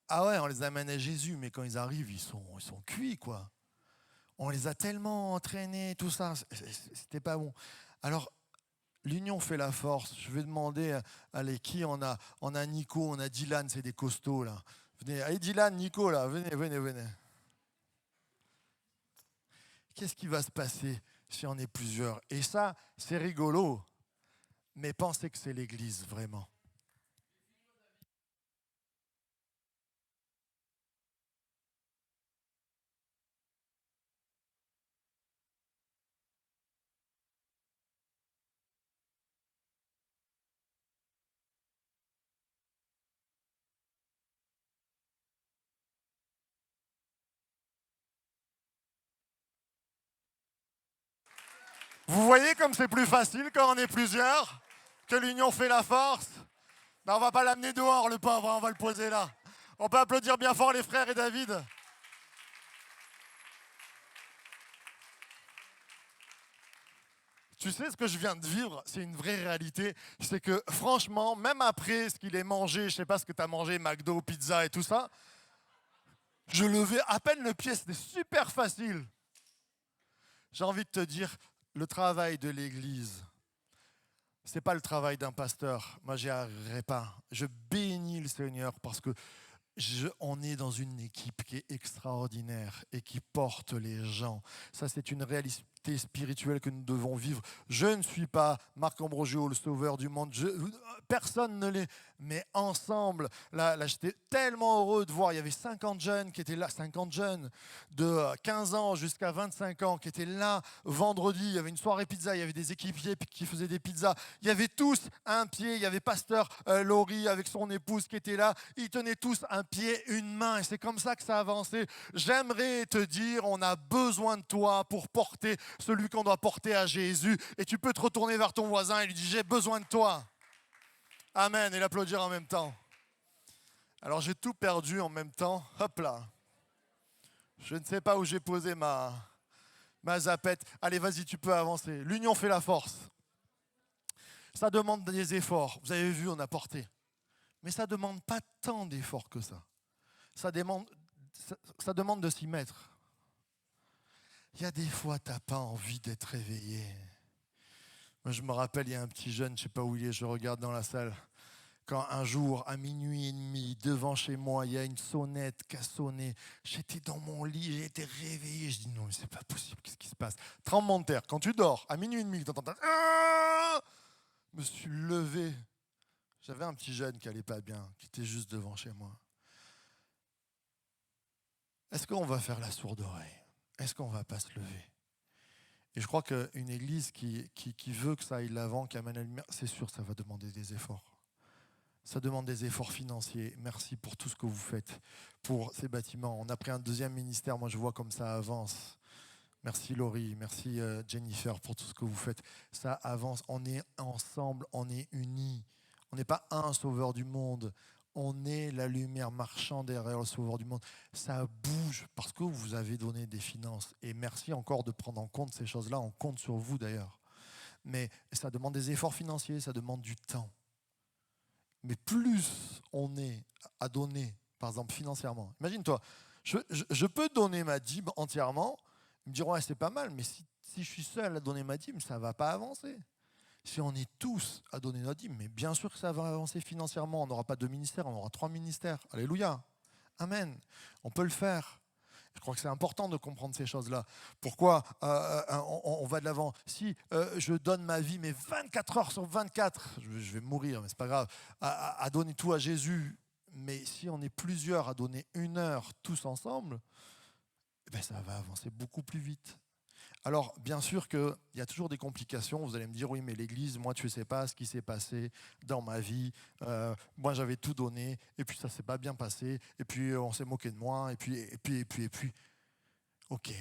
ah ouais, on les amène à Jésus, mais quand ils arrivent, ils sont cuits, quoi. On les a tellement entraînés, tout ça, c'était pas bon. Alors, l'union fait la force. Je vais demander, allez, qui on a? On a Nico, on a Dylan, c'est des costauds, là. Venez, allez, Dylan, Nico, là, venez. Qu'est-ce qui va se passer si on est plusieurs? Et ça, c'est rigolo, mais pensez que c'est l'Église, vraiment. Vous voyez comme c'est plus facile quand on est plusieurs, que l'union fait la force. Ben, on va pas l'amener dehors, le pauvre, hein, on va le poser là. On peut applaudir bien fort les frères et David. Tu sais, ce que je viens de vivre, c'est une vraie réalité. C'est que franchement, même après ce qu'il ait mangé, je sais pas ce que tu as mangé, McDo, pizza et tout ça, je levais à peine le pied, c'était super facile. J'ai envie de te dire, le travail de l'Église, c'est pas le travail d'un pasteur. Moi, j'y arriverai pas. Je bénis le Seigneur parce que on est dans une équipe qui est extraordinaire et qui porte les gens. Ça, c'est une réalité. réalité spirituelle que nous devons vivre. Je ne suis pas Marc Ambrogio, le sauveur du monde. Personne ne l'est. Mais ensemble, là, j'étais tellement heureux de voir, il y avait 50 jeunes qui étaient là, 50 jeunes de 15 ans jusqu'à 25 ans qui étaient là vendredi. Il y avait une soirée pizza, il y avait des équipiers qui faisaient des pizzas. Il y avait tous un pied. Il y avait pasteur Laurie avec son épouse qui était là. Ils tenaient tous un pied, une main. Et c'est comme ça que ça avançait. J'aimerais te dire, on a besoin de toi pour porter celui qu'on doit porter à Jésus. Et tu peux te retourner vers ton voisin et lui dire, j'ai besoin de toi. Amen. Et l'applaudir en même temps. Alors j'ai tout perdu en même temps. Hop là. Je ne sais pas où j'ai posé ma zapette. Allez, vas-y, tu peux avancer. L'union fait la force. Ça demande des efforts. Vous avez vu, on a porté. Mais ça ne demande pas tant d'efforts que ça. Ça demande de s'y mettre. Il y a des fois, tu n'as pas envie d'être réveillé. Moi, je me rappelle, il y a un petit jeune, je ne sais pas où il est, je regarde dans la salle. Quand un jour, à minuit et demi, devant chez moi, il y a une sonnette qui a sonné. J'étais dans mon lit, j'ai été réveillé. Je dis non, mais c'est pas possible, qu'est-ce qui se passe? Tremblement de terre. Quand tu dors, à minuit et demi, tu entends. Je me suis levé. J'avais un petit jeune qui n'allait pas bien, qui était juste devant chez moi. Est-ce qu'on va faire la sourde oreille? Est-ce qu'on ne va pas se lever? Et je crois qu'une église qui veut que ça aille de l'avant, qui amène la lumière, c'est sûr que ça va demander des efforts. Ça demande des efforts financiers. Merci pour tout ce que vous faites pour ces bâtiments. On a pris un deuxième ministère, moi je vois comme ça avance. Merci Laurie, merci Jennifer pour tout ce que vous faites. Ça avance, on est ensemble, on est unis. On n'est pas un sauveur du monde, on est la lumière marchant derrière le sauveur du monde. Ça bouge parce que vous avez donné des finances. Et merci encore de prendre en compte ces choses-là, on compte sur vous d'ailleurs. Mais ça demande des efforts financiers, ça demande du temps. Mais plus on est à donner, par exemple financièrement, imagine-toi, je peux donner ma dîme entièrement, ils me diront ouais, c'est pas mal, mais si je suis seul à donner ma dîme, ça ne va pas avancer. Si on est tous à donner notre dîme, mais bien sûr que ça va avancer financièrement, on n'aura pas 2 ministères, on aura 3 ministères. Alléluia, amen, on peut le faire. Je crois que c'est important de comprendre ces choses-là. Pourquoi on va de l'avant? Si je donne ma vie, mais 24 heures sur 24, je vais mourir, mais c'est pas grave, à donner tout à Jésus, mais si on est plusieurs à donner 1 heure tous ensemble, eh bien, ça va avancer beaucoup plus vite. Alors, bien sûr qu'il y a toujours des complications. Vous allez me dire, oui, mais l'Église, moi, tu ne sais pas ce qui s'est passé dans ma vie. Moi, j'avais tout donné, et puis ça ne s'est pas bien passé, et puis on s'est moqué de moi, et puis. Ok.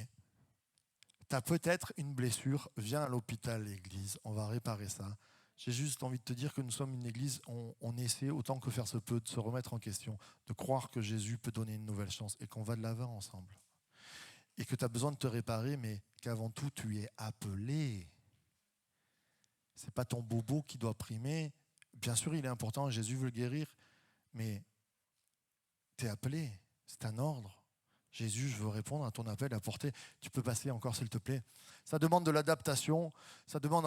Tu as peut-être une blessure, viens à l'hôpital, l'Église, on va réparer ça. J'ai juste envie de te dire que nous sommes une Église, on essaie autant que faire se peut de se remettre en question, de croire que Jésus peut donner une nouvelle chance, et qu'on va de l'avant ensemble. Et que tu as besoin de te réparer, mais qu'avant tout, tu es appelé. Ce n'est pas ton bobo qui doit primer. Bien sûr, il est important, Jésus veut le guérir, mais tu es appelé, c'est un ordre. Jésus, je veux répondre à ton appel, apporter. Tu peux passer encore, s'il te plaît. Ça demande de l'adaptation. Ça demande,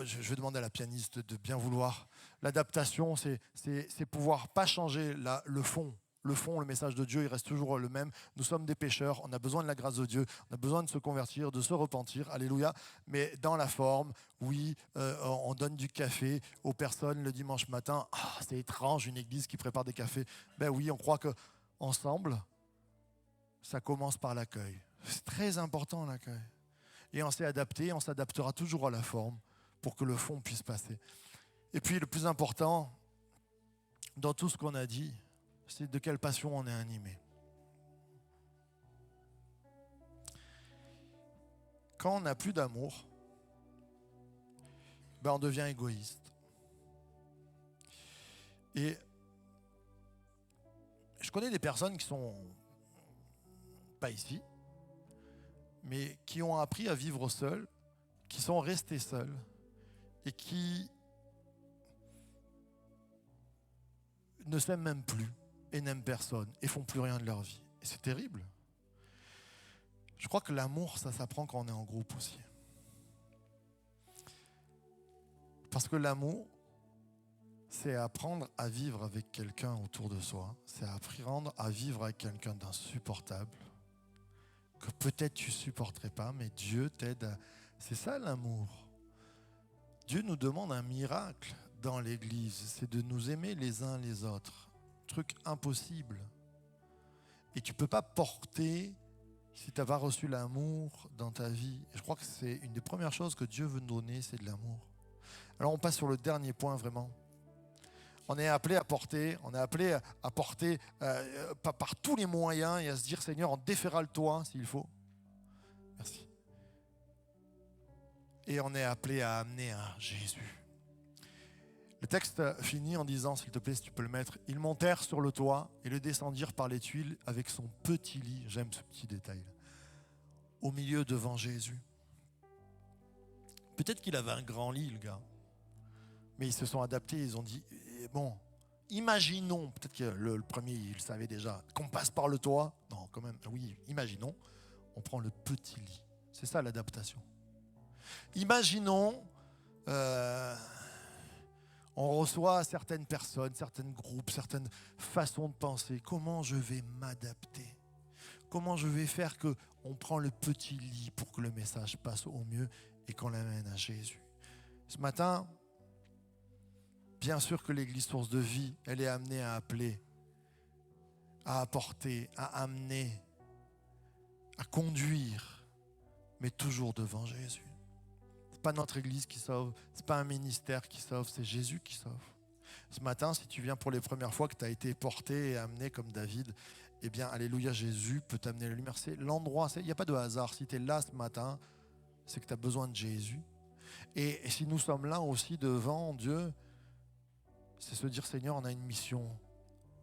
je vais demander à la pianiste de bien vouloir. L'adaptation, c'est pouvoir pas changer le fond. Le fond, le message de Dieu, il reste toujours le même. Nous sommes des pécheurs, on a besoin de la grâce de Dieu, on a besoin de se convertir, de se repentir, alléluia. Mais dans la forme, oui, on donne du café aux personnes le dimanche matin. Ah, c'est étrange, une église qui prépare des cafés. Ben oui, on croit qu'ensemble, ça commence par l'accueil. C'est très important l'accueil. Et on s'est adapté, on s'adaptera toujours à la forme pour que le fond puisse passer. Et puis le plus important, dans tout ce qu'on a dit, c'est de quelle passion on est animé. Quand on n'a plus d'amour, ben on devient égoïste. Et je connais des personnes qui sont pas ici, mais qui ont appris à vivre seules, qui sont restées seules et qui ne s'aiment même plus et n'aiment personne et font plus rien de leur vie. Et c'est terrible. Je crois que l'amour, ça s'apprend quand on est en groupe aussi. Parce que l'amour, c'est apprendre à vivre avec quelqu'un autour de soi. C'est apprendre à vivre avec quelqu'un d'insupportable, que peut-être tu ne supporterais pas, mais Dieu t'aide C'est ça l'amour. Dieu nous demande un miracle dans l'Église, c'est de nous aimer les uns les autres. Truc impossible. Et tu ne peux pas porter si tu n'as pas reçu l'amour dans ta vie. Et je crois que c'est une des premières choses que Dieu veut nous donner, c'est de l'amour. Alors on passe sur le dernier point vraiment. On est appelé à porter, par tous les moyens et à se dire Seigneur, on défera le toit s'il faut. Merci. Et on est appelé à amener à Jésus. Le texte finit en disant, s'il te plaît, si tu peux le mettre, ils montèrent sur le toit et le descendirent par les tuiles avec son petit lit, j'aime ce petit détail, au milieu devant Jésus. Peut-être qu'il avait un grand lit, le gars, mais ils se sont adaptés, ils ont dit, bon, imaginons, peut-être que le premier, il le savait déjà, qu'on passe par le toit. Non, quand même, oui, imaginons, on prend le petit lit. C'est ça l'adaptation. Imaginons, on reçoit certaines personnes, certains groupes, certaines façons de penser. Comment je vais m'adapter? Comment je vais faire qu'on prend le petit lit pour que le message passe au mieux et qu'on l'amène à Jésus? Ce matin, bien sûr que l'Église Source de Vie, elle est amenée à appeler, à apporter, à amener, à conduire, mais toujours devant Jésus. Ce n'est pas notre Église qui sauve, ce n'est pas un ministère qui sauve, c'est Jésus qui sauve. Ce matin, si tu viens pour les premières fois, que tu as été porté et amené comme David, eh bien, alléluia, Jésus peut t'amener la lumière. C'est l'endroit, il n'y a pas de hasard. Si tu es là ce matin, c'est que tu as besoin de Jésus. Et si nous sommes là aussi devant Dieu, c'est se dire, Seigneur, on a une mission,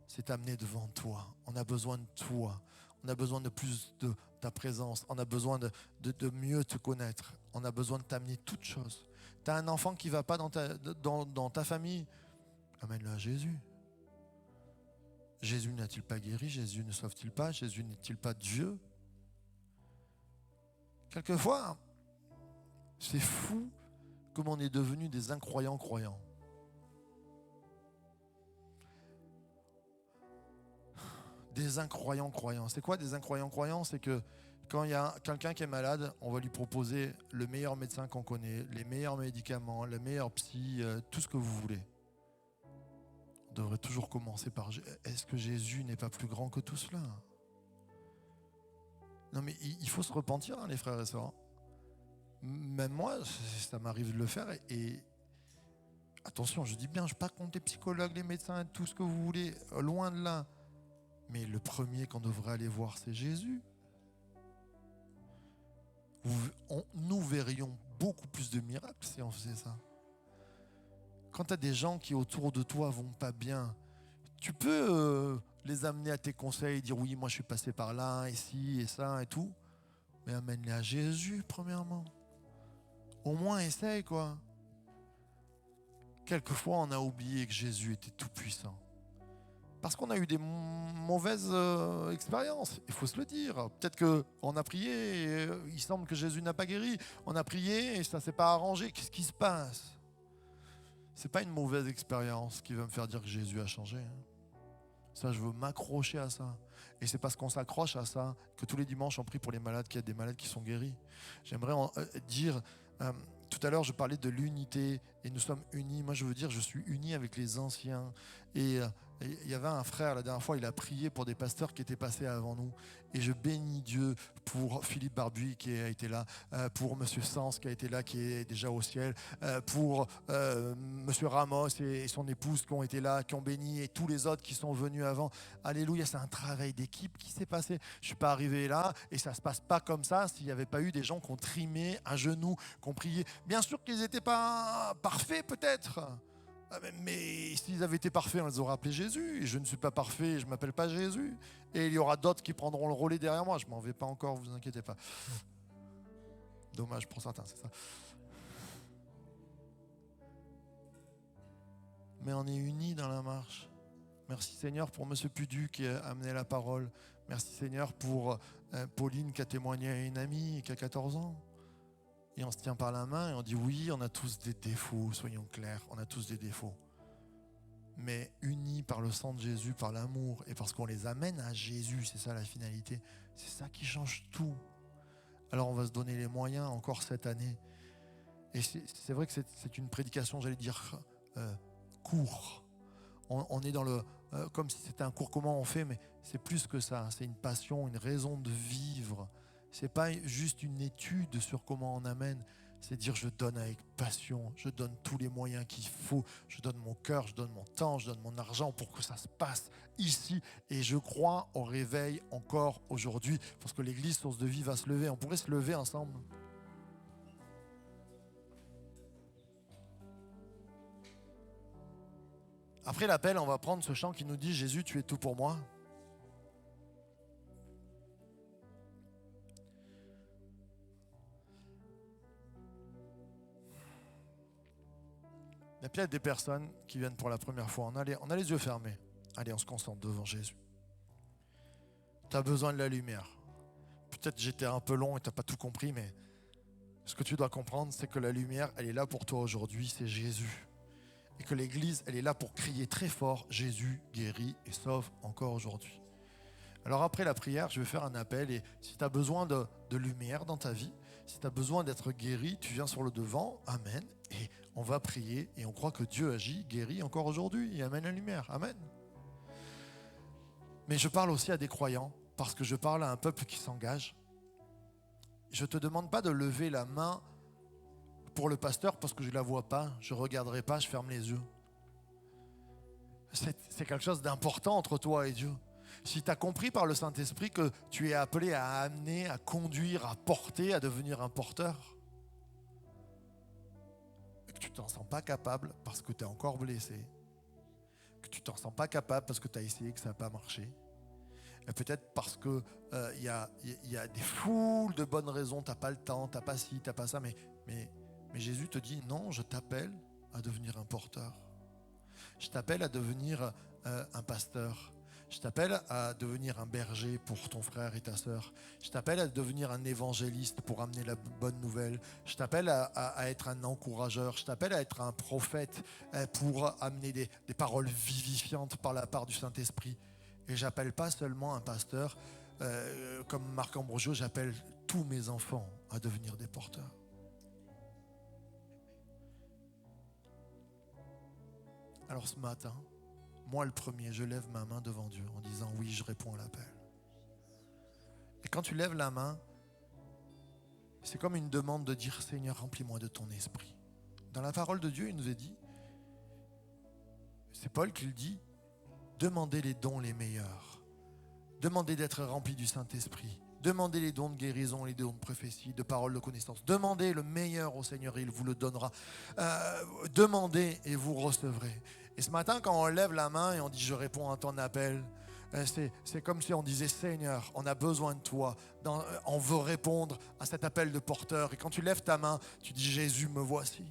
c'est t'amener devant toi. On a besoin de toi. On a besoin de plus de ta présence. On a besoin de mieux te connaître. On a besoin de t'amener toutes choses. Tu as un enfant qui ne va pas dans ta famille, amène-le à Jésus. Jésus n'a-t-il pas guéri? Jésus ne sauve-t-il pas? Jésus n'est-il pas Dieu? Quelquefois, c'est fou comme on est devenu des incroyants croyants. Des incroyants croyants. C'est quoi des incroyants croyants? C'est que quand il y a quelqu'un qui est malade, on va lui proposer le meilleur médecin qu'on connaît, les meilleurs médicaments, le meilleur psy, tout ce que vous voulez. On devrait toujours commencer par est-ce que Jésus n'est pas plus grand que tout cela? Non mais il faut se repentir, hein, les frères et sœurs. Même moi, ça m'arrive de le faire et attention, je dis bien, je ne suis pas contre les psychologues, les médecins, tout ce que vous voulez, loin de là. Mais le premier qu'on devrait aller voir, c'est Jésus. Nous verrions beaucoup plus de miracles si on faisait ça. Quand tu as des gens qui autour de toi vont pas bien, tu peux les amener à tes conseils, dire oui, moi je suis passé par là, ici et ça et tout, mais amène-les à Jésus premièrement. Au moins essaye quoi. Quelquefois on a oublié que Jésus était tout puissant. Parce qu'on a eu des mauvaises expériences, il faut se le dire. Peut-être qu'on a prié et il semble que Jésus n'a pas guéri. On a prié et ça ne s'est pas arrangé. Qu'est-ce qui se passe? Ce n'est pas une mauvaise expérience qui va me faire dire que Jésus a changé. Ça, je veux m'accrocher à ça. Et c'est parce qu'on s'accroche à ça que tous les dimanches, on prie pour les malades, qu'il y a des malades qui sont guéris. J'aimerais dire... tout à l'heure, je parlais de l'unité et nous sommes unis. Moi, je veux dire, je suis uni avec les anciens. Et il y avait un frère, la dernière fois, il a prié pour des pasteurs qui étaient passés avant nous. Et je bénis Dieu pour Philippe Barbuy qui a été là, pour Monsieur Sens qui a été là, qui est déjà au ciel, pour Monsieur Ramos et son épouse qui ont été là, qui ont béni, et tous les autres qui sont venus avant. Alléluia, c'est un travail d'équipe qui s'est passé. Je ne suis pas arrivé là et ça ne se passe pas comme ça s'il n'y avait pas eu des gens qui ont trimé à genoux, qui ont prié. Bien sûr qu'ils n'étaient pas parfaits peut-être. Mais s'ils avaient été parfaits, on les aurait appelés Jésus. Et je ne suis pas parfait, je ne m'appelle pas Jésus. Et il y aura d'autres qui prendront le relais derrière moi. Je ne m'en vais pas encore, vous inquiétez pas. Dommage pour certains, c'est ça. Mais on est unis dans la marche. Merci Seigneur pour M. Pudu qui a amené la parole. Merci Seigneur pour Pauline qui a témoigné à une amie qui a 14 ans. Et on se tient par la main et on dit oui, on a tous des défauts, soyons clairs, on a tous des défauts. Mais unis par le sang de Jésus, par l'amour et parce qu'on les amène à Jésus, c'est ça la finalité. C'est ça qui change tout. Alors on va se donner les moyens encore cette année. Et c'est vrai que c'est une prédication, j'allais dire, court. On est dans le... comme si c'était un cours, comment on fait, mais c'est plus que ça. C'est une passion, une raison de vivre. C'est pas juste une étude sur comment on amène. C'est dire je donne avec passion, je donne tous les moyens qu'il faut, je donne mon cœur, je donne mon temps, je donne mon argent pour que ça se passe ici. Et je crois au réveil encore aujourd'hui, parce que l'église Source de Vie va se lever. On pourrait se lever ensemble. Après l'appel, on va prendre ce chant qui nous dit « Jésus, tu es tout pour moi ». Il y a peut-être des personnes qui viennent pour la première fois. On a les yeux fermés. Allez, on se concentre devant Jésus. Tu as besoin de la lumière. Peut-être j'étais un peu long et tu n'as pas tout compris, mais ce que tu dois comprendre, c'est que la lumière, elle est là pour toi aujourd'hui, c'est Jésus. Et que l'Église, elle est là pour crier très fort, Jésus guérit et sauve encore aujourd'hui. Alors après la prière, je vais faire un appel et si tu as besoin de lumière dans ta vie, si tu as besoin d'être guéri, tu viens sur le devant, amen, et on va prier et on croit que Dieu agit, guérit encore aujourd'hui et amène la lumière, amen. Mais je parle aussi à des croyants parce que je parle à un peuple qui s'engage. Je ne te demande pas de lever la main pour le pasteur parce que je ne la vois pas, je ne regarderai pas, je ferme les yeux. C'est quelque chose d'important entre toi et Dieu. Si tu as compris par le Saint-Esprit que tu es appelé à amener, à conduire, à porter, à devenir un porteur, et que tu ne t'en sens pas capable parce que tu es encore blessé, que tu ne t'en sens pas capable parce que tu as essayé que ça n'a pas marché, et peut-être parce qu'il y a des foules de bonnes raisons, tu n'as pas le temps, tu n'as pas ci, tu n'as pas ça, mais Jésus te dit non, je t'appelle à devenir un porteur. Je t'appelle à devenir un pasteur. Je t'appelle à devenir un berger pour ton frère et ta sœur. Je t'appelle à devenir un évangéliste pour amener la bonne nouvelle. Je t'appelle à être un encourageur. Je t'appelle à être un prophète pour amener des paroles vivifiantes par la part du Saint-Esprit. Et j'appelle pas seulement un pasteur comme Marc Ambrogio, j'appelle tous mes enfants à devenir des porteurs. Alors ce matin, moi le premier, je lève ma main devant Dieu en disant oui, je réponds à l'appel. Et quand tu lèves la main, c'est comme une demande de dire Seigneur, remplis-moi de ton esprit. Dans la parole de Dieu, il nous est dit, c'est Paul qui le dit, demandez les dons les meilleurs. Demandez d'être rempli du Saint-Esprit. Demandez les dons de guérison, les dons de prophétie, de parole de connaissance. Demandez le meilleur au Seigneur et il vous le donnera. Demandez et vous recevrez. Et ce matin, quand on lève la main et on dit « Je réponds à ton appel », c'est comme si on disait « Seigneur, on a besoin de toi. On veut répondre à cet appel de porteur. » Et quand tu lèves ta main, tu dis « Jésus, me voici. »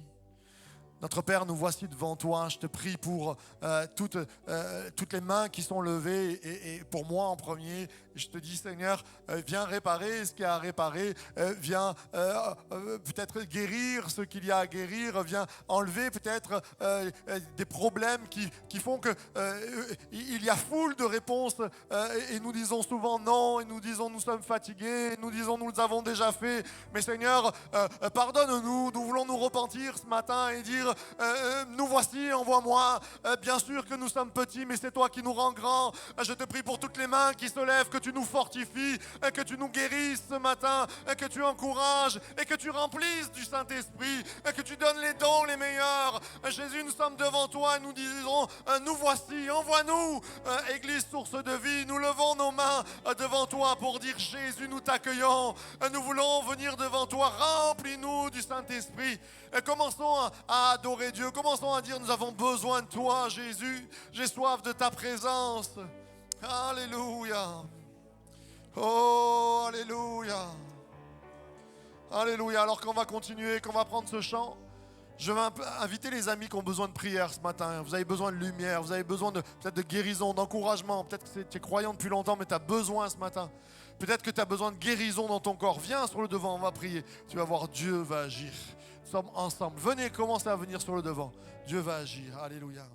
Notre Père, nous voici devant toi. Je te prie pour toutes les mains qui sont levées et pour moi en premier. Je te dis, Seigneur, viens réparer ce qu'il y a à réparer. Viens peut-être guérir ce qu'il y a à guérir. Viens enlever peut-être des problèmes qui font qu'il y a foule de réponses et nous disons souvent non. Et nous disons nous sommes fatigués. Et nous disons nous avons déjà fait. Mais Seigneur, pardonne-nous. Nous voulons nous repentir ce matin et dire nous voici, envoie-moi. Bien sûr que nous sommes petits, mais c'est toi qui nous rends grands. Je te prie pour toutes les mains qui se lèvent, que tu nous fortifies, que tu nous guérisses ce matin, que tu encourages et que tu remplisses du Saint-Esprit, que tu donnes les dons les meilleurs. Jésus, nous sommes devant toi et nous disons nous voici, envoie-nous. Église Source de Vie, nous levons nos mains devant toi pour dire Jésus, nous t'accueillons. Nous voulons venir devant toi, remplis-nous du Saint-Esprit. Commençons à adorer Dieu. Commençons à dire nous avons besoin de toi, Jésus. J'ai soif de ta présence. Alléluia. Oh, alléluia. Alléluia. Alors qu'on va continuer, qu'on va prendre ce chant, je vais inviter les amis qui ont besoin de prière ce matin. Vous avez besoin de lumière, vous avez besoin peut-être de guérison, d'encouragement. Peut-être que tu es croyant depuis longtemps, mais tu as besoin ce matin. Peut-être que tu as besoin de guérison dans ton corps. Viens sur le devant, on va prier. Tu vas voir, Dieu va agir. Nous sommes ensemble. Venez, commencez à venir sur le devant. Dieu va agir. Alléluia.